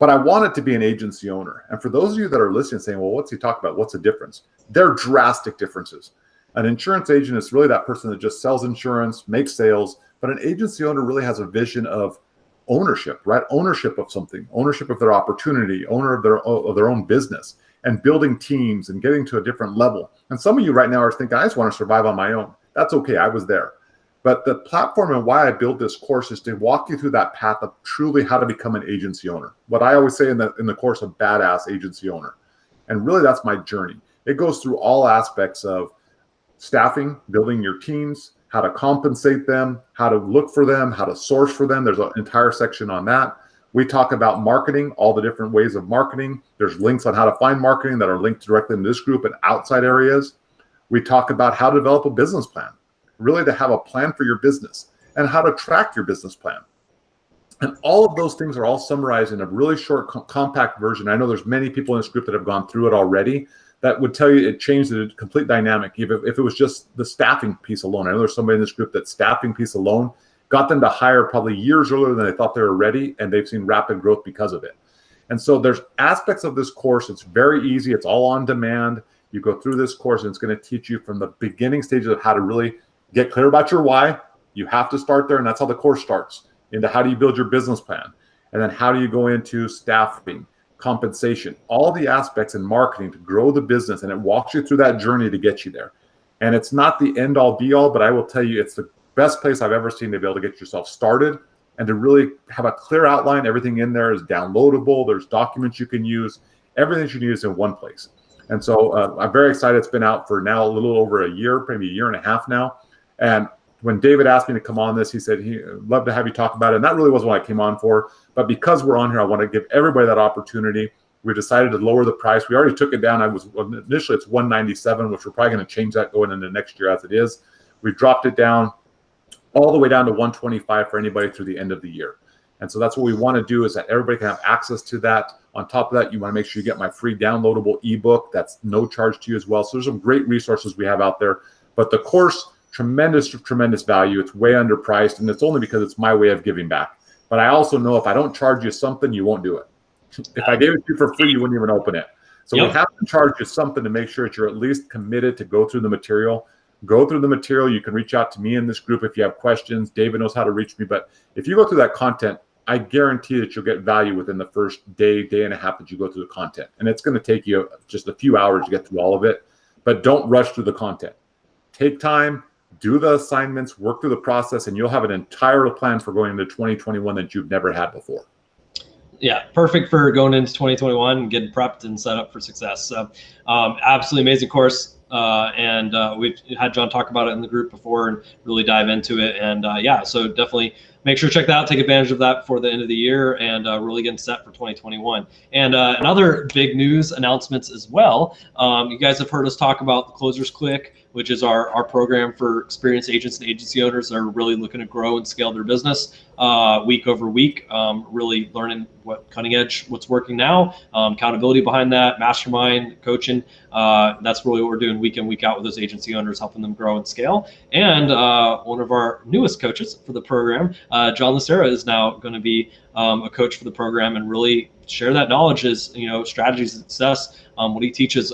but I wanted to be an agency owner. And for those of you that are listening saying, well, what's he talking about? What's the difference? There are drastic differences. An insurance agent is really that person that just sells insurance, makes sales, but an agency owner really has a vision of ownership, right? Ownership of something, ownership of their opportunity, owner of their own business, and building teams and getting to a different level. And some of you right now are thinking, I just want to survive on my own. That's okay. I was there. But the platform and why I built this course is to walk you through that path of truly how to become an agency owner. What I always say in the course, a badass agency owner. And really that's my journey. It goes through all aspects of staffing, building your teams, how to compensate them, how to look for them, how to source for them. There's an entire section on that. We talk about marketing, all the different ways of marketing. There's links on how to find marketing that are linked directly in this group and outside areas. We talk about how to develop a business plan, really to have a plan for your business and how to track your business plan. And all of those things are all summarized in a really short, compact version. I know there's many people in this group that have gone through it already that would tell you it changed the complete dynamic. If it was just the staffing piece alone, I know there's somebody in this group that staffing piece alone got them to hire probably years earlier than they thought they were ready, and they've seen rapid growth because of it. And so there's aspects of this course. It's very easy. It's all on demand. You go through this course, and it's going to teach you from the beginning stages of how to really get clear about your why. You have to start there, and that's how the course starts, into how do you build your business plan, and then how do you go into staffing, compensation, all the aspects in marketing to grow the business, and it walks you through that journey to get you there. And it's not the end all be all, but I will tell you it's the best place I've ever seen to be able to get yourself started and to really have a clear outline. Everything in there is downloadable. There's documents you can use. Everything you need is in one place. And so I'm very excited. It's been out for now a little over a year, maybe a year and a half now. And when David asked me to come on this, he said he'd love to have you talk about it. And that really was what I came on for. But because we're on here, I want to give everybody that opportunity. We decided to lower the price. We already took it down. Initially it's $197, which we're probably going to change that going into next year as it is. We dropped it down all the way down to $125 for anybody through the end of the year. And so that's what we want to do, is that everybody can have access to that. On top of that, you want to make sure you get my free downloadable ebook. That's no charge to you as well. So there's some great resources we have out there. But the course, tremendous value. It's way underpriced, and it's only because it's my way of giving back. But I also know if I don't charge you something, you won't do it. If I gave it to you for free, you wouldn't even open it. So we have to charge you something to make sure that you're at least committed to go through the material. Go through the material. You can reach out to me in this group if you have questions. David knows how to reach me. But if you go through that content, I guarantee that you'll get value within the first day and a half that you go through the content. And it's going to take you just a few hours to get through all of it. But don't rush through the content. Take time, do the assignments, work through the process, and you'll have an entire plan for going into 2021 that you've never had before. Yeah, perfect for going into 2021 and getting prepped and set up for success. So absolutely amazing course. And we've had John talk about it in the group before and really dive into it. And yeah, so definitely make sure to check that out, take advantage of that before the end of the year, and really getting set for 2021. And another big news announcements as well. You guys have heard us talk about the Closers Click, which is our program for experienced agents and agency owners that are really looking to grow and scale their business week over week, really learning what cutting edge, what's working now, accountability behind that, mastermind, coaching. That's really what we're doing week in, week out with those agency owners, helping them grow and scale. And one of our newest coaches for the program, John Lacera, is now going to be a coach for the program and really share that knowledge as, strategies of success, what he teaches,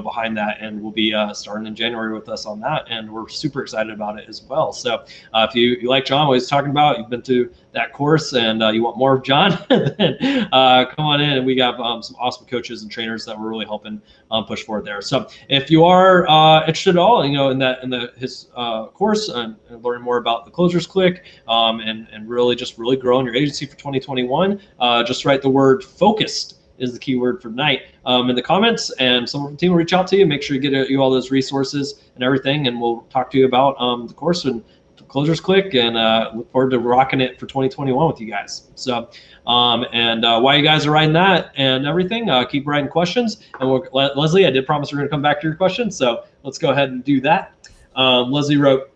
behind that, and we'll be starting in January with us on that, and we're super excited about it as well. So if you like John, what he's talking about, you've been to that course and you want more of John, then come on in, and we got some awesome coaches and trainers that we're really helping push forward there. So if you are interested at all, in his course and learning more about the Closers Click, and really growing your agency for 2021, just write the word focused is the keyword for tonight in the comments, and someone from the team will reach out to you, make sure you get you all those resources and everything, and we'll talk to you about the course and Closers Click, and look forward to rocking it for 2021 with you guys. So while you guys are writing that and everything, keep writing questions, and Leslie, I did promise we're going to come back to your questions, so let's go ahead and do that. Leslie wrote,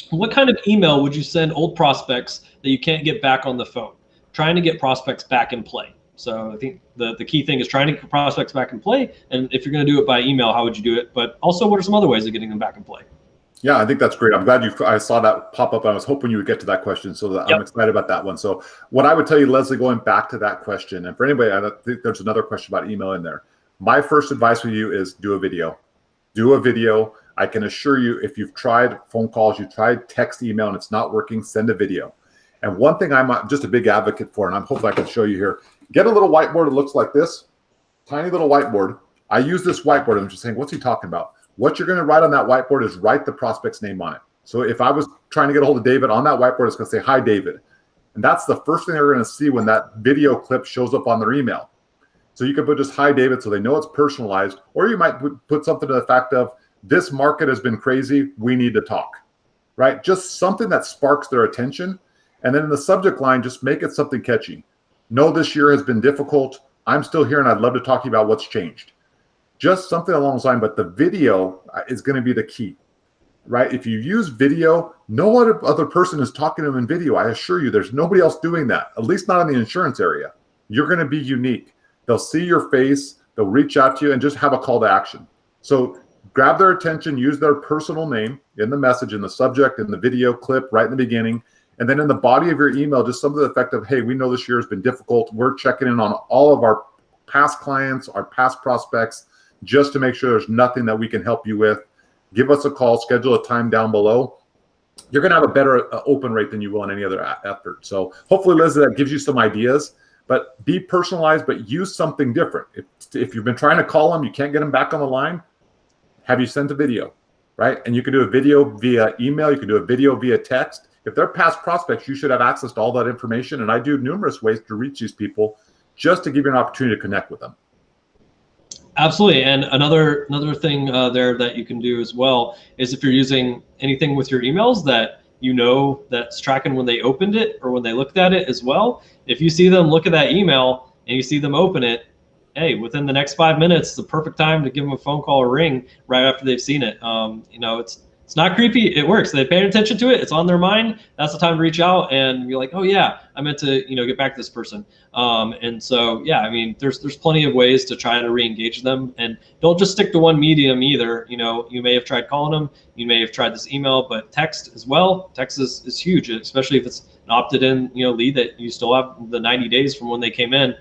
what kind of email would you send old prospects that you can't get back on the phone? Trying to get prospects back in play. So I think the key thing is trying to get prospects back in play. And if you're going to do it by email, how would you do it? But also, what are some other ways of getting them back in play? Yeah, I think that's great. I'm glad I saw that pop up. I was hoping you would get to that question, so I'm excited about that one. So what I would tell you, Leslie, going back to that question, and for anybody, I think there's another question about email in there. My first advice for you is do a video. Do a video. I can assure you, if you've tried phone calls, you've tried text, email, and it's not working, send a video. And one thing I'm just a big advocate for, and I'm hoping I can show you here, get a little whiteboard that looks like this, tiny little whiteboard. I use this whiteboard. I'm just saying, what's he talking about? What you're going to write on that whiteboard is write the prospect's name on it. So if I was trying to get a hold of David, on that whiteboard, it's going to say, hi, David. And that's the first thing they're going to see when that video clip shows up on their email. So you can put just hi, David, so they know it's personalized, or you might put something to the fact of, this market has been crazy, we need to talk, right? Just something that sparks their attention. And then in the subject line, just make it something catchy. No, this year has been difficult. I'm still here and I'd love to talk to you about what's changed. Just something along those lines, but the video is going to be the key, right? If you use video, no other person is talking to them in video. I assure you, there's nobody else doing that, at least not in the insurance area. You're going to be unique. They'll see your face, they'll reach out to you and just have a call to action. So grab their attention, use their personal name in the message, in the subject, in the video clip, right in the beginning. And then in the body of your email, just some of the effect of, hey, we know this year has been difficult. We're checking in on all of our past clients, our past prospects, just to make sure there's nothing that we can help you with. Give us a call, schedule a time down below. You're going to have a better open rate than you will in any other effort. So hopefully, Liz, that gives you some ideas, but be personalized, but use something different. If you've been trying to call them, you can't get them back on the line, have you sent a video, right? And you can do a video via email. You can do a video via text. If they're past prospects, you should have access to all that information. And I do numerous ways to reach these people just to give you an opportunity to connect with them. Absolutely. And another thing there that you can do as well is if you're using anything with your emails that that's tracking when they opened it or when they looked at it as well, if you see them look at that email and you see them open it, hey, within the next 5 minutes, it's the perfect time to give them a phone call or ring right after they've seen it. It's not creepy. It works. They're paying attention to it. It's on their mind. That's the time to reach out and be like, oh yeah, I meant to, get back to this person. And so, yeah, I mean, there's plenty of ways to try to re-engage them, and don't just stick to one medium either. You may have tried calling them, you may have tried this email, but text as well. Text is huge, especially if it's an opted in, lead that you still have the 90 days from when they came in.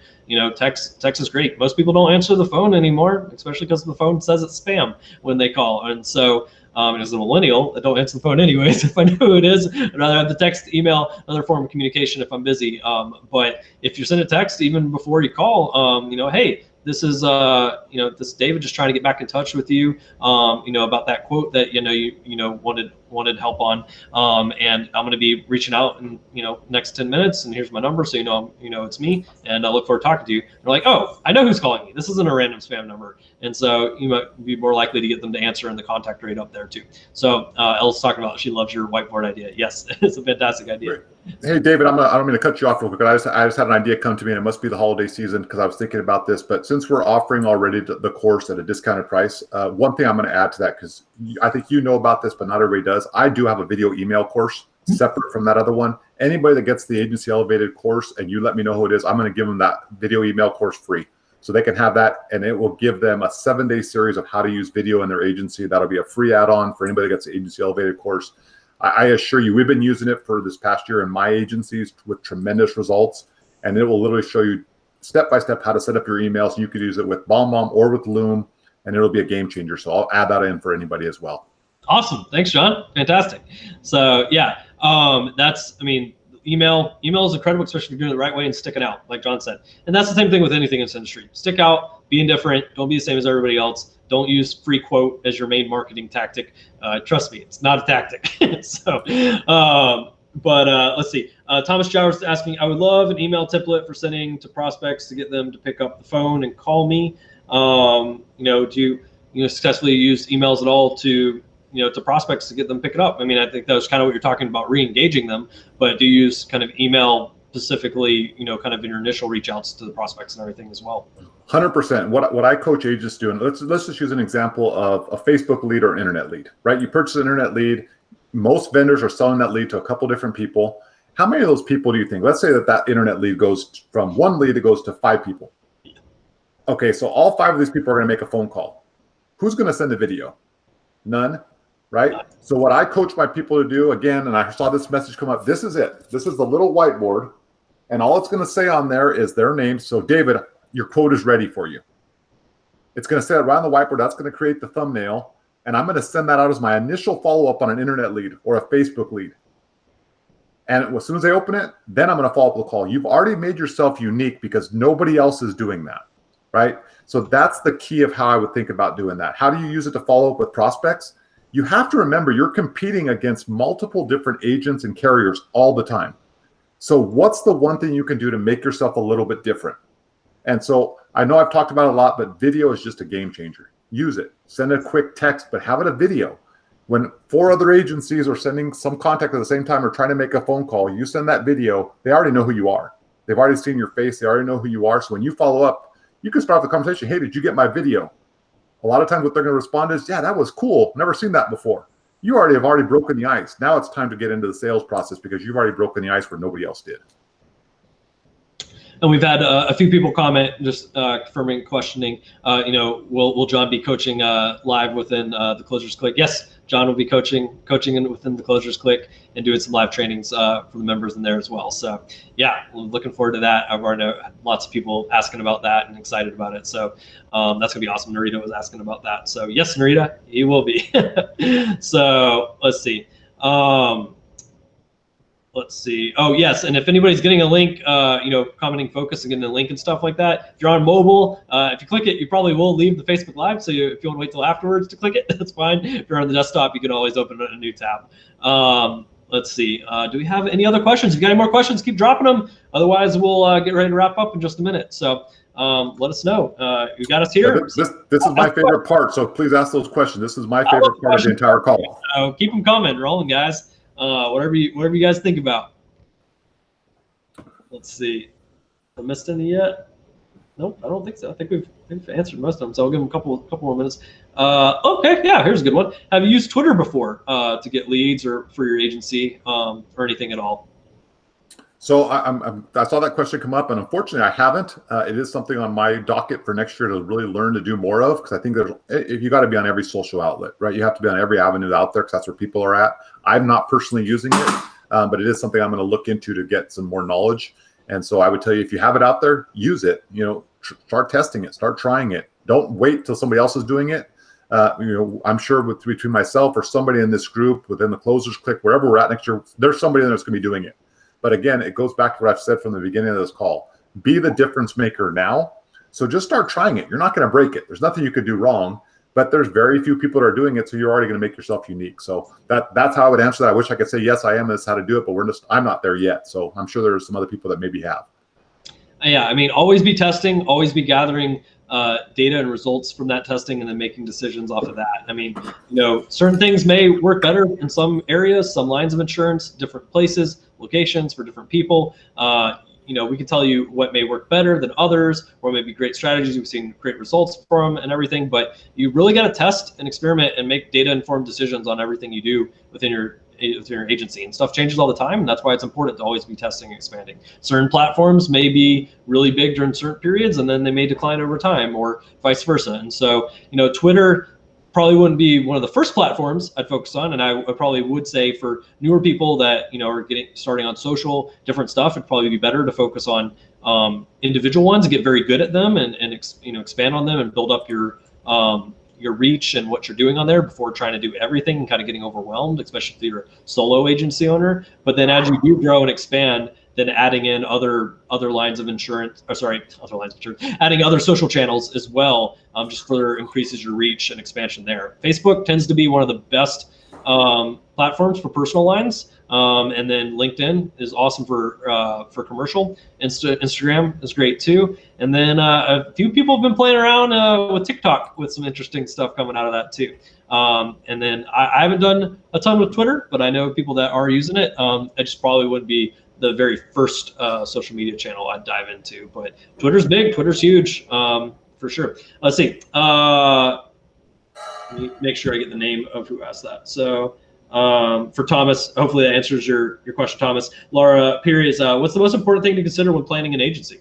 Text is great. Most people don't answer the phone anymore, especially because the phone says it's spam when they call. And so, as a millennial, I don't answer the phone anyways. If I know who it is, I'd rather have the text, email, another form of communication if I'm busy. But if you send a text even before you call, hey, this is this David just trying to get back in touch with you, about that quote that you wanted wanted help on. And I'm going to be reaching out in, next 10 minutes, and here's my number. So, it's me, and I look forward to talking to you. And they're like, oh, I know who's calling me. This isn't a random spam number. And so you might be more likely to get them to answer, and the contact rate up there too. So Elle's talking about, she loves your whiteboard idea. Yes, it's a fantastic idea. Hey, David, I don't mean to cut you off real quick, but I just had an idea come to me, and it must be the holiday season because I was thinking about this. But since we're offering already the course at a discounted price, one thing I'm going to add to that, because I think you know about this, but not everybody does. I do have a video email course separate from that other one. Anybody that gets the Agency Elevated course and you let me know who it is, I'm going to give them that video email course free. So they can have that, and it will give them a 7-day series of how to use video in their agency. That'll be a free add-on for anybody that gets the Agency Elevated course. I assure you, we've been using it for this past year in my agencies with tremendous results, and it will literally show you step-by-step how to set up your emails. You could use it with Bombbomb or with Loom, and it'll be a game changer. So I'll add that in for anybody as well. Awesome. Thanks, John. Fantastic. So yeah, email is incredible, especially if you're doing it the right way and sticking out, like John said. And that's the same thing with anything in this industry. Stick out, be indifferent, don't be the same as everybody else. Don't use free quote as your main marketing tactic. Trust me, it's not a tactic. Let's see. Thomas Jowers is asking, I would love an email template for sending to prospects to get them to pick up the phone and call me. Do you successfully use emails at all to prospects to get them pick it up? I mean, I think that was kind of what you're talking about, re-engaging them, but do you use kind of email specifically, kind of in your initial reach outs to the prospects and everything as well? 100%. What I coach agents doing, let's just use an example of a Facebook lead or internet lead, right? You purchase an internet lead. Most vendors are selling that lead to a couple different people. How many of those people do you think? Let's say that internet lead goes from one lead, it goes to 5 people. Okay, so all 5 of these people are going to make a phone call. Who's going to send a video? None, right? So what I coach my people to do, again, and I saw this message come up, this is it. This is the little whiteboard, and all it's going to say on there is their name. So David, your quote is ready for you. It's going to say it right on the whiteboard. That's going to create the thumbnail, and I'm going to send that out as my initial follow-up on an internet lead or a Facebook lead. And as soon as they open it, then I'm going to follow up with a call. You've already made yourself unique because nobody else is doing that, right? So that's the key of how I would think about doing that. How do you use it to follow up with prospects? You have to remember you're competing against multiple different agents and carriers all the time. So what's the one thing you can do to make yourself a little bit different? And so I know I've talked about it a lot, but video is just a game changer. Use it. Send a quick text, but have it a video. When 4 other agencies are sending some contact at the same time or trying to make a phone call, you send that video, they already know who you are. They've already seen your face. They already know who you are. So when you follow up, you can start the conversation. Hey, did you get my video? A lot of times what they're going to respond is, yeah, that was cool. Never seen that before. You have already broken the ice. Now it's time to get into the sales process because you've already broken the ice where nobody else did. And we've had a few people comment, just confirming, questioning, will John be coaching live within the Closers Click? Yes, John will be coaching within the Closers Click and doing some live trainings for the members in there as well. So yeah, looking forward to that. I've already had lots of people asking about that and excited about it. So that's gonna be awesome. Narita was asking about that. So yes, Narita, he will be. So let's see. Let's see. Oh, yes. And if anybody's getting a link, commenting focus and getting a link and stuff like that, if you're on mobile, if you click it, you probably will leave the Facebook Live. So if you want to wait till afterwards to click it, that's fine. If you're on the desktop, you can always open a new tab. Let's see. Do we have any other questions? If you got any more questions, keep dropping them. Otherwise, we'll get ready to wrap up in just a minute. So let us know. You got us here. This is my favorite part. So please ask those questions. This is my favorite part of the entire call. So keep them coming, rolling, guys. Whatever you guys think about. Let's see. I missed any yet? Nope, I don't think so. I think we've answered most of them. So I'll give them a couple more minutes. Okay, yeah, here's a good one. Have you used Twitter before to get leads or for your agency or anything at all? So I saw that question come up, and unfortunately, I haven't. It is something on my docket for next year to really learn to do more of, because I think you got to be on every social outlet, right? You have to be on every avenue out there because that's where people are at. I'm not personally using it, but it is something I'm going to look into to get some more knowledge. And so I would tell you, if you have it out there, use it. Start testing it, start trying it. Don't wait till somebody else is doing it. I'm sure between myself or somebody in this group within the Closers Click, wherever we're at next year, there's somebody that's going to be doing it. But again, it goes back to what I've said from the beginning of this call. Be the difference maker now. So just start trying it. You're not going to break it. There's nothing you could do wrong. but there's very few people that are doing it. So you're already going to make yourself unique. So that's how I would answer that. I wish I could say, yes, I am, this is how to do it, but I'm not there yet. So I'm sure there's some other people that maybe have. Yeah, I mean, always be testing, always be gathering data and results from that testing, and then making decisions off of that. I mean, certain things may work better in some areas, some lines of insurance, different places, locations for different people. We can tell you what may work better than others, or maybe great strategies we've seen great results from and everything, but you really got to test and experiment and make data-informed decisions on everything you do within your agency. And stuff changes all the time, and that's why it's important to always be testing and expanding. Certain platforms may be really big during certain periods, and then they may decline over time, or vice versa. And so, Twitter probably wouldn't be one of the first platforms I'd focus on, and I probably would say for newer people that are starting on social, different stuff, it'd probably be better to focus on individual ones, get very good at them, and expand on them and build up your reach and what you're doing on there before trying to do everything and kind of getting overwhelmed, especially if you're a solo agency owner. But then as you do grow and expand, then adding in other lines of insurance, adding other social channels as well, just further increases your reach and expansion there. Facebook tends to be one of the best platforms for personal lines, and then LinkedIn is awesome for commercial. Instagram is great too, and then a few people have been playing around with TikTok with some interesting stuff coming out of that too. And then I haven't done a ton with Twitter, but I know people that are using it. I just probably wouldn't be the very first social media channel I'd dive into, but Twitter's big, Twitter's huge, for sure. Let's see. Let me make sure I get the name of who asked that. So for Thomas, hopefully that answers your question, Thomas. Laura Peary is, what's the most important thing to consider when planning an agency?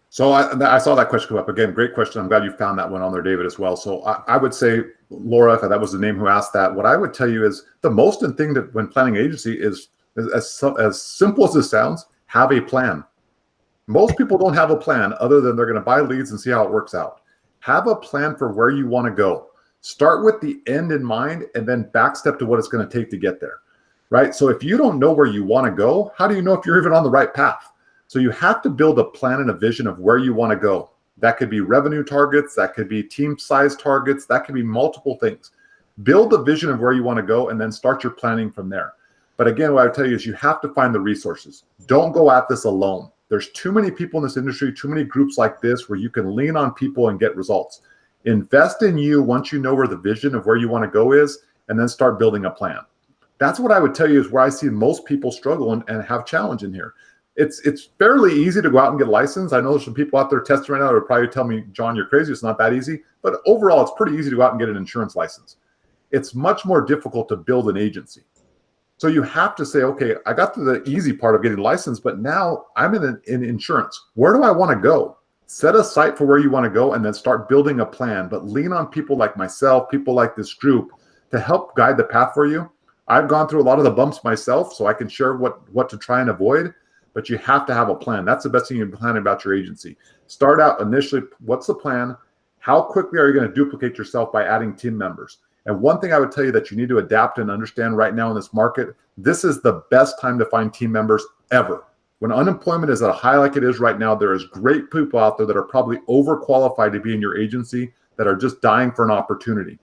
So I saw that question come up again. Great question. I'm glad you found that one on there, David, as well. So I would say, Laura, if that was the name who asked that, what I would tell you is the most important thing that when planning an agency is as simple as it sounds, have a plan. Most people don't have a plan other than they're going to buy leads and see how it works out. Have a plan for where you want to go. Start with the end in mind and then backstep to what it's going to take to get there, right? So if you don't know where you want to go, how do you know if you're even on the right path? So you have to build a plan and a vision of where you want to go. That could be revenue targets, that could be team size targets, that could be multiple things. Build a vision of where you want to go and then start your planning from there. But again, what I would tell you is you have to find the resources. Don't go at this alone. There's too many people in this industry, too many groups like this where you can lean on people and get results. Invest in you once you know where the vision of where you want to go is, and then start building a plan. That's what I would tell you is where I see most people struggle and have challenge in here. It's fairly easy to go out and get licensed. I know there's some people out there testing right now who would probably tell me, John, you're crazy. It's not that easy. But overall, it's pretty easy to go out and get an insurance license. It's much more difficult to build an agency. So you have to say, okay, I got to the easy part of getting licensed, but now I'm in insurance. Where do I want to go? Set a sight for where you want to go and then start building a plan, but lean on people like myself, people like this group to help guide the path for you. I've gone through a lot of the bumps myself, so I can share what to try and avoid, but you have to have a plan. That's the best thing you can plan about your agency. Start out initially, what's the plan? How quickly are you going to duplicate yourself by adding team members? And one thing I would tell you that you need to adapt and understand right now in this market, this is the best time to find team members ever. When unemployment is at a high like it is right now, there is great people out there that are probably overqualified to be in your agency that are just dying for an opportunity.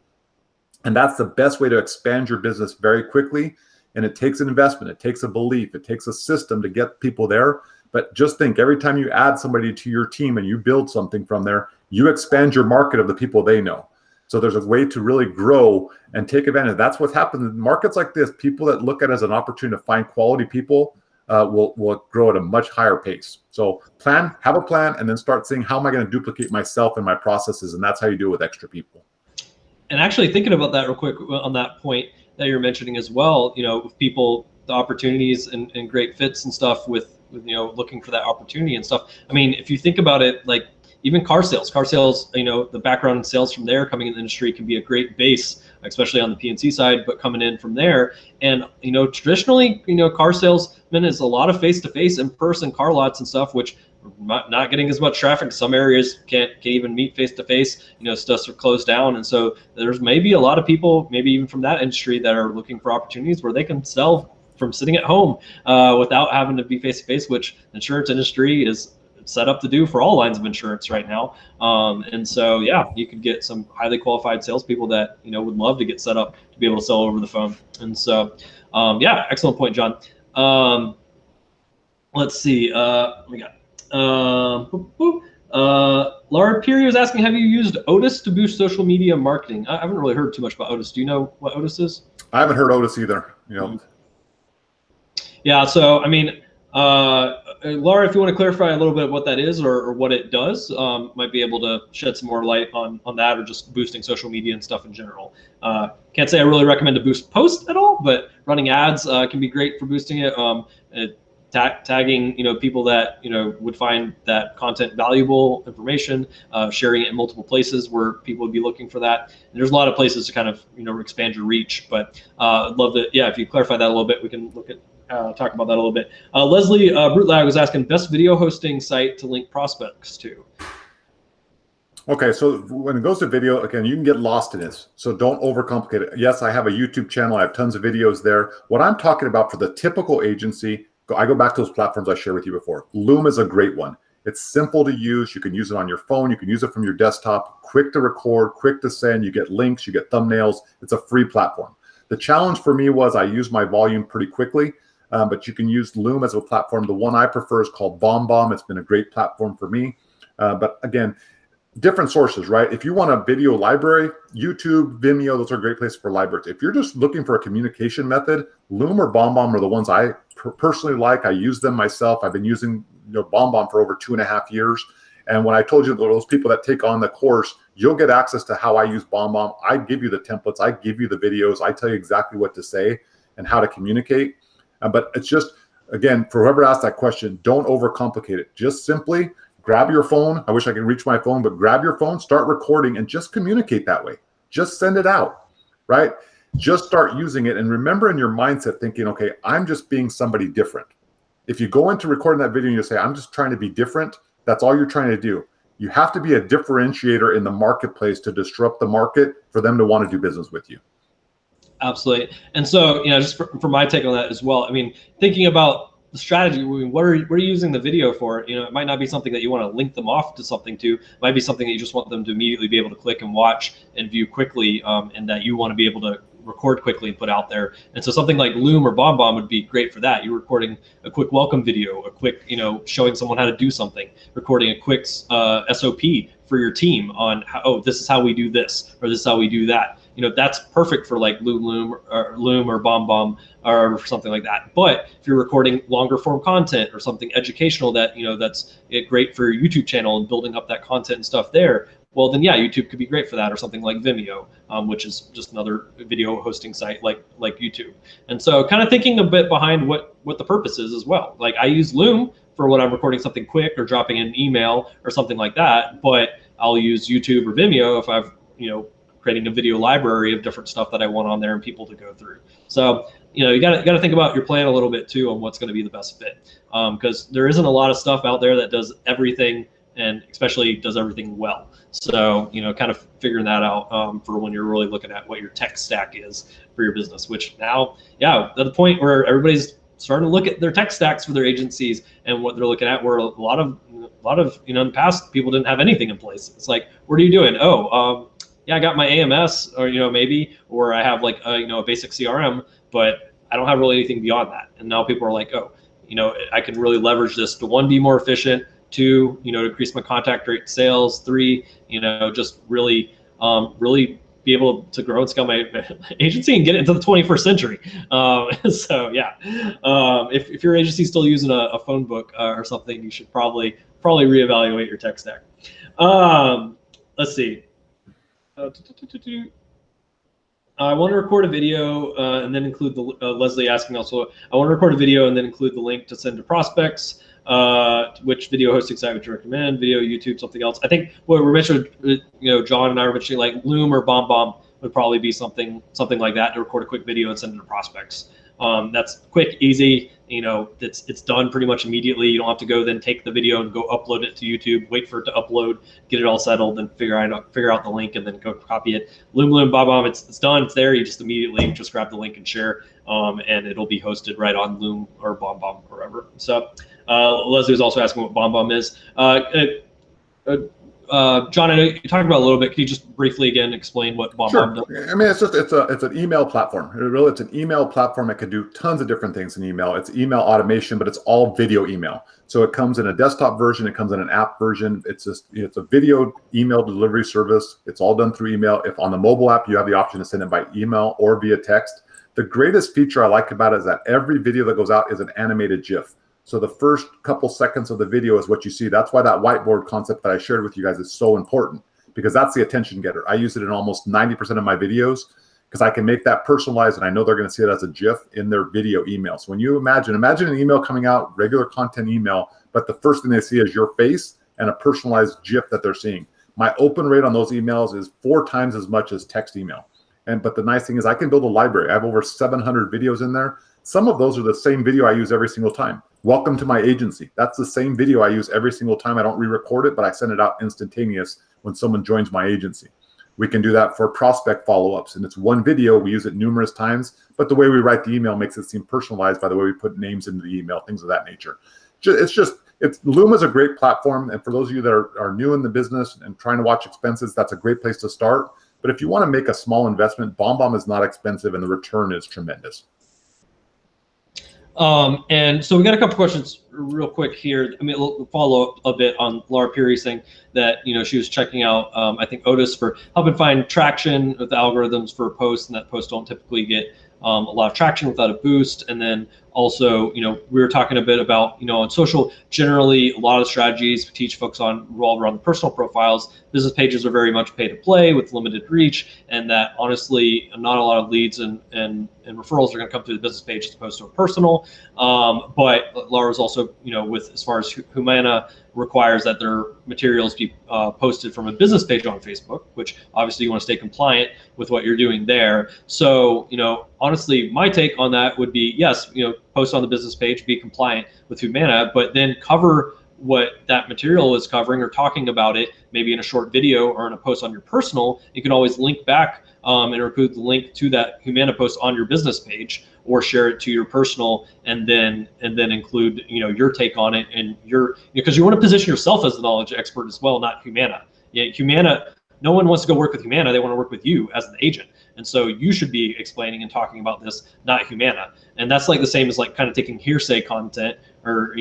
And that's the best way to expand your business very quickly. And it takes an investment. It takes a belief. It takes a system to get people there. But just think, every time you add somebody to your team and you build something from there, you expand your market of the people they know. So there's a way to really grow and take advantage. That's what's happened in markets like this. People that look at it as an opportunity to find quality people will grow at a much higher pace. So have a plan, and then start saying, how am I going to duplicate myself and my processes? And that's how you do it with extra people. And actually thinking about that real quick on that point that you're mentioning as well, with people, the opportunities and great fits and stuff with looking for that opportunity and stuff. I mean, if you think about it, like, even car sales, the background in sales from there coming in the industry can be a great base, especially on the P&C side, but coming in from there. And, traditionally, car salesman is a lot of face-to-face in-person car lots and stuff, which not getting as much traffic. Some areas can't even meet face-to-face, stuff are closed down. And so there's maybe a lot of people, maybe even from that industry, that are looking for opportunities where they can sell from sitting at home without having to be face-to-face, which the insurance industry is, set up to do for all lines of insurance right now. And so, yeah, you could get some highly qualified salespeople that, would love to get set up to be able to sell over the phone. And so, yeah, excellent point, John. Let's see. We got Laura Peary was asking, have you used Otis to boost social media marketing? I haven't really heard too much about Otis. Do you know what Otis is? I haven't heard Otis either. Yeah, so I mean, Laura, if you want to clarify a little bit what that is or what it does, might be able to shed some more light on that, or just boosting social media and stuff in general. Can't say I really recommend to boost posts at all, but running ads can be great for boosting it. Tagging people that would find that content valuable information, sharing it in multiple places where people would be looking for that. And there's a lot of places to kind of expand your reach, but I'd love to, yeah, if you clarify that a little bit, we can look at talk about that a little bit. Leslie Brutlag was asking, best video hosting site to link prospects to. Okay, so when it goes to video, again, you can get lost in this. So don't overcomplicate it. Yes, I have a YouTube channel. I have tons of videos there. What I'm talking about for the typical agency, I go back to those platforms I shared with you before. Loom is a great one. It's simple to use. You can use it on your phone. You can use it from your desktop. Quick to record, quick to send. You get links, you get thumbnails. It's a free platform. The challenge for me was I used my volume pretty quickly, but you can use Loom as a platform. The one I prefer is called Bombbomb. It's been a great platform for me. But again, different sources, right? If you want a video library, YouTube, Vimeo, those are great places for libraries. If you're just looking for a communication method, Loom or Bombbomb are the ones I personally like. I use them myself. I've been using Bombbomb for over 2.5 years. And when I told you those people that take on the course, you'll get access to how I use Bombbomb. I give you the templates. I give you the videos. I tell you exactly what to say and how to communicate. But it's just, again, for whoever asked that question, don't overcomplicate it. Just simply grab your phone. I wish I could reach my phone, but grab your phone, start recording, and just communicate that way. Just send it out, right? Just start using it. And remember in your mindset thinking, okay, I'm just being somebody different. If you go into recording that video and you say, I'm just trying to be different, that's all you're trying to do. You have to be a differentiator in the marketplace to disrupt the market for them to want to do business with you. Absolutely. And so, just for my take on that as well, I mean, thinking about the strategy, what are you using the video for? It might not be something that you want to link them off to something to. It might be something that you just want them to immediately be able to click and watch and view quickly, and that you want to be able to record quickly and put out there. And so something like Loom or Bombbomb would be great for that. You're recording a quick welcome video, a quick, showing someone how to do something, recording a quick SOP for your team on how, oh, this is how we do this, or this is how we do that. That's perfect for like Loom or Bombbomb or something like that. But if you're recording longer form content or something educational that, that's great for your YouTube channel and building up that content and stuff there, well, then yeah, YouTube could be great for that, or something like Vimeo, which is just another video hosting site like YouTube. And so kind of thinking a bit behind what the purpose is as well. Like I use Loom for when I'm recording something quick or dropping an email or something like that, but I'll use YouTube or Vimeo if I've, creating a video library of different stuff that I want on there and people to go through. So, you got to think about your plan a little bit too on what's going to be the best fit, because there isn't a lot of stuff out there that does everything, and especially does everything well. So, kind of figuring that out for when you're really looking at what your tech stack is for your business, which now, yeah, at the point where everybody's starting to look at their tech stacks for their agencies and what they're looking at, where a lot of in the past people didn't have anything in place. It's like, what are you doing? Yeah, I got my AMS, or maybe, or I have like a basic CRM, but I don't have really anything beyond that. And now people are like, oh, I can really leverage this to, 1, be more efficient, 2, to increase my contact rate sales, 3, just really be able to grow and scale my agency and get it into the 21st century. So yeah, if your agency's still using a phone book or something, you should probably reevaluate your tech stack. Let's see. I want to record a video and then include the Leslie asking also. I want to record a video and then include the link to send to prospects. Which video hosting site would you recommend? Video, YouTube, something else? I think what we mentioned, John and I were mentioning like Loom or Bombbomb would probably be something like that, to record a quick video and send it to prospects. That's quick, easy. It's done pretty much immediately. You don't have to go then take the video and go upload it to YouTube, wait for it to upload, get it all settled, and figure out the link and then go copy it. Loom, Bombbomb, it's done. It's there. You just immediately grab the link and share, and it'll be hosted right on Loom or Bombbomb or wherever. So Leslie was also asking what Bombbomb is. John, I know you talked about it a little bit. Can you just briefly again explain what Bombbomb does? I mean, it's an email platform. It's an email platform that can do tons of different things in email. It's email automation, but it's all video email. So it comes in a desktop version. It comes in an app version. It's a video email delivery service. It's all done through email. If on the mobile app, you have the option to send it by email or via text. The greatest feature I like about it is that every video that goes out is an animated GIF. So the first couple seconds of the video is what you see. That's why that whiteboard concept that I shared with you guys is so important, because that's the attention getter. I use it in almost 90% of my videos because I can make that personalized, and I know they're going to see it as a GIF in their video email. So when you imagine an email coming out, regular content email, but the first thing they see is your face and a personalized GIF that they're seeing. My open rate on those emails is 4 times as much as text email. But the nice thing is I can build a library. I have over 700 videos in there. Some of those are the same video I use every single time. Welcome to my agency. That's the same video I use every single time. I don't re-record it, but I send it out instantaneous when someone joins my agency. We can do that for prospect follow-ups, and it's one video. We use it numerous times, but the way we write the email makes it seem personalized by the way we put names into the email, things of that nature. Loom is a great platform, and for those of you that are new in the business and trying to watch expenses, that's a great place to start. But if you want to make a small investment, Bombbomb is not expensive, and the return is tremendous. And so we got a couple questions real quick here. I mean, we'll follow up a bit on Laura Peary saying that, she was checking out, I think Otis for helping find traction with the algorithms for posts, and that posts don't typically get a lot of traction without a boost. And then also, we were talking a bit about, on social, generally a lot of the strategies we teach folks on revolve around the personal profiles. Business pages are very much pay to play with limited reach, and that honestly, not a lot of leads and referrals are going to come through the business page as opposed to a personal. But Laura was also, with as far as Humana requires that their materials be posted from a business page on Facebook, which obviously you want to stay compliant with what you're doing there. So, honestly, my take on that would be, yes, post on the business page, be compliant with Humana, but then cover what that material is covering or talking about it, maybe in a short video or in a post on your personal. You can always link back and include the link to that Humana post on your business page, or share it to your personal, and then include your take on it, and because you want to position yourself as the knowledge expert as well, not Humana. Humana, no one wants to go work with Humana. They want to work with you as an agent. And so you should be explaining and talking about this, not Humana. And that's like the same as like kind of taking hearsay content or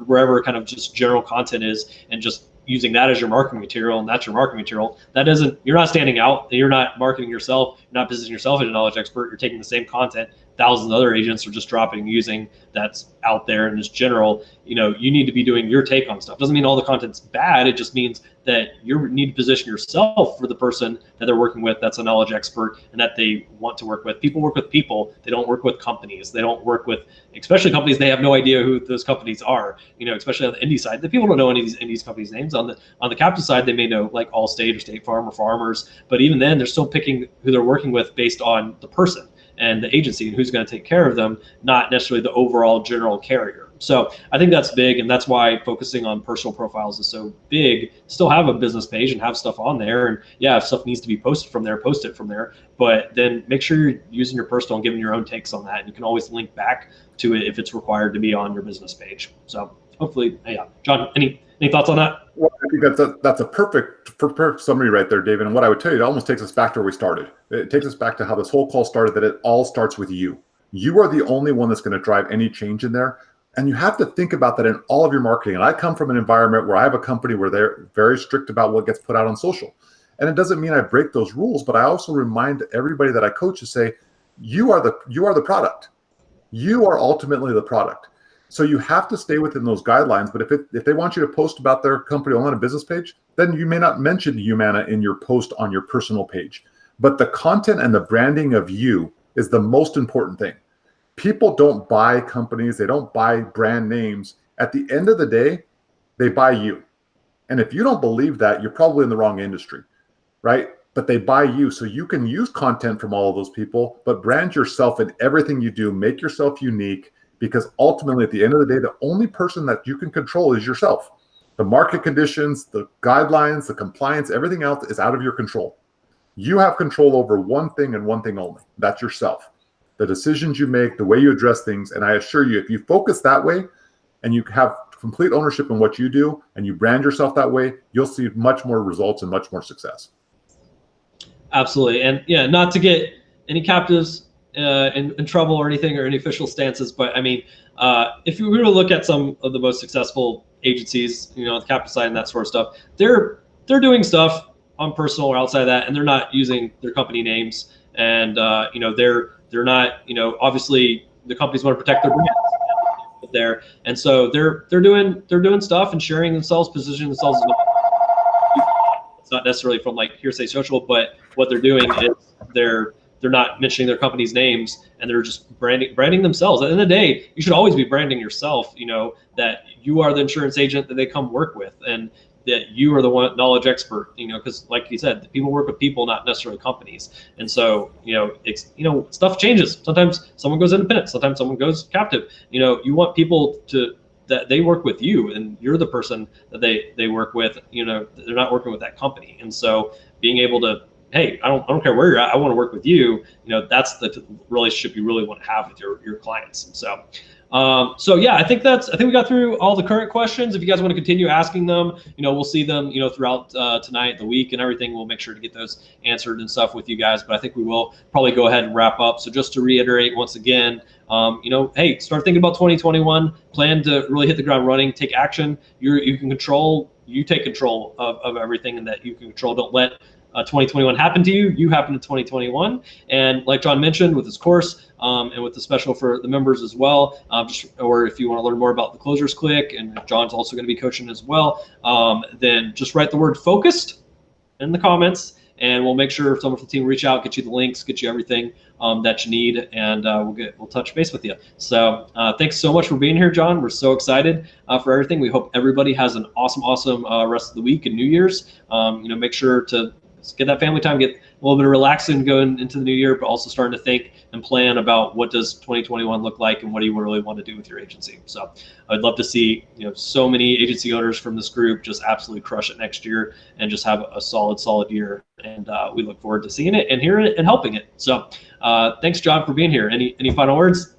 wherever kind of just general content is, and just using that as your marketing material, and that's your marketing material. You're not standing out, you're not marketing yourself, you're not positioning yourself as a knowledge expert. You're taking the same content thousands of other agents are just dropping, using, that's out there and is general. You need to be doing your take on stuff. Doesn't mean all the content's bad. It just means that you need to position yourself for the person that they're working with that's a knowledge expert and that they want to work with. People work with people. They don't work with companies. They don't work with, especially companies, they have no idea who those companies are, especially on the indie side. The people don't know any of these companies' names. On the captive side, they may know like Allstate or State Farm or Farmers, but even then they're still picking who they're working with based on the person and the agency and who's going to take care of them, not necessarily the overall general carrier. So I think that's big, and that's why focusing on personal profiles is so big. Still have a business page and have stuff on there, and yeah, if stuff needs to be posted from there, post it from there, but then make sure you're using your personal and giving your own takes on that, and you can always link back to it if it's required to be on your business page. So hopefully, yeah. John, any thoughts on that? Well, I think that's a perfect summary right there, David. And what I would tell you, it almost takes us back to where we started. It takes us back to how this whole call started, that it all starts with you. You are the only one that's going to drive any change in there. And you have to think about that in all of your marketing. And I come from an environment where I have a company where they're very strict about what gets put out on social. And it doesn't mean I break those rules, but I also remind everybody that I coach to say, you are the product. You are ultimately the product. So you have to stay within those guidelines. But if they want you to post about their company on a business page, then you may not mention Humana in your post on your personal page. But the content and the branding of you is the most important thing. People don't buy companies. They don't buy brand names. At the end of the day, they buy you. And if you don't believe that, you're probably in the wrong industry, right? But they buy you. So you can use content from all of those people, but brand yourself in everything you do. Make yourself unique, because ultimately, at the end of the day, the only person that you can control is yourself. The market conditions, the guidelines, the compliance, everything else is out of your control. You have control over one thing and one thing only. That's yourself. The decisions you make, the way you address things. And I assure you, if you focus that way, and you have complete ownership in what you do, and you brand yourself that way, you'll see much more results and much more success. Absolutely. And yeah, not to get any captives in trouble or anything, or any official stances, but I mean, if you were to look at some of the most successful agencies, you know, the captive side and that sort of stuff, they're doing stuff on personal or outside of that, and they're not using their company names, and you know, they're not, you know, obviously the companies want to protect their brands there, and so they're doing stuff and sharing themselves, positioning themselves. It's not necessarily from like Hearsay Social, but what they're doing is they're not mentioning their company's names, and they're just branding themselves. At the end of the day, you should always be branding yourself, you know, that you are the insurance agent that they come work with, and that you are the one knowledge expert, you know, because like you said, people work with people, not necessarily companies. And so, you know, it's, you know, stuff changes. Sometimes someone goes independent, sometimes someone goes captive. You know, you want people that they work with you, and you're the person that they work with, you know, they're not working with that company. And so being able to, hey, I don't care where you're at, I want to work with you, you know, that's the relationship you really want to have with your clients. And so so yeah, I think we got through all the current questions. If you guys want to continue asking them, you know, we'll see them, you know, throughout tonight, the week, and everything. We'll make sure to get those answered and stuff with you guys. But I think we will probably go ahead and wrap up. So just to reiterate once again, you know, hey, start thinking about 2021. Plan to really hit the ground running. Take action. You take control of everything, and that you can control. Don't let 2021 happened to you. You happened to 2021. And like John mentioned, with his course and with the special for the members as well, or if you want to learn more about the Closers Click, and John's also going to be coaching as well, then just write the word focused in the comments, and we'll make sure someone from the team will reach out, get you the links, get you everything that you need, and we'll touch base with you. So thanks so much for being here, John. We're so excited for everything. We hope everybody has an awesome rest of the week and New Year's. You know, make sure to get that family time, get a little bit of relaxing going into the new year, but also starting to think and plan about what does 2021 look like, and what do you really want to do with your agency. So I'd love to see, you know, so many agency owners from this group just absolutely crush it next year and just have a solid year. And we look forward to seeing it and hearing it and helping it. So thanks, John, for being here. Any final words?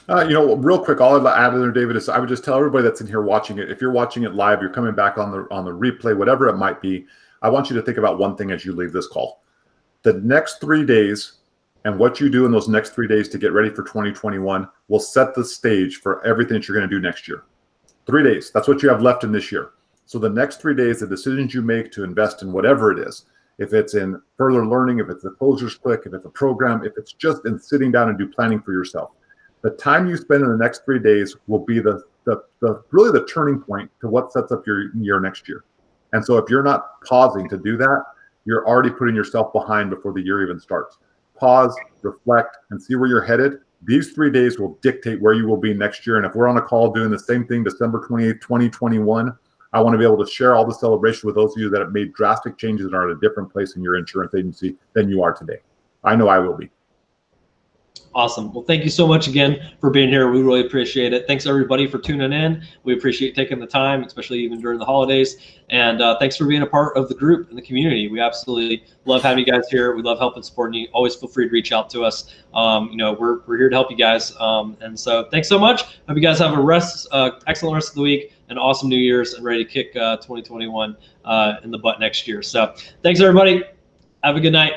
You know, real quick, all I'd add in there, David, is I would just tell everybody that's in here watching it, if you're watching it live, you're coming back on the replay, whatever it might be, I want you to think about one thing as you leave this call. The next 3 days, and what you do in those next 3 days to get ready for 2021 will set the stage for everything that you're going to do next year. 3 days, that's what you have left in this year. So the next 3 days, the decisions you make to invest in whatever it is, if it's in further learning, if it's a Closers Click, if it's a program, if it's just in sitting down and do planning for yourself, the time you spend in the next 3 days will be really the turning point to what sets up your year next year. And so if you're not pausing to do that, you're already putting yourself behind before the year even starts. Pause, reflect, and see where you're headed. These 3 days will dictate where you will be next year. And if we're on a call doing the same thing December 28th, 2021, I want to be able to share all the celebration with those of you that have made drastic changes and are at a different place in your insurance agency than you are today. I know I will be. Awesome. Well, thank you so much again for being here. We really appreciate it. Thanks everybody for tuning in. We appreciate taking the time, especially even during the holidays. And thanks for being a part of the group and the community. We absolutely love having you guys here. We love helping supporting you. Always feel free to reach out to us. You know, we're here to help you guys. And so thanks so much. Hope you guys have a excellent rest of the week, and awesome New Year's, and ready to kick 2021 in the butt next year. So thanks everybody. Have a good night.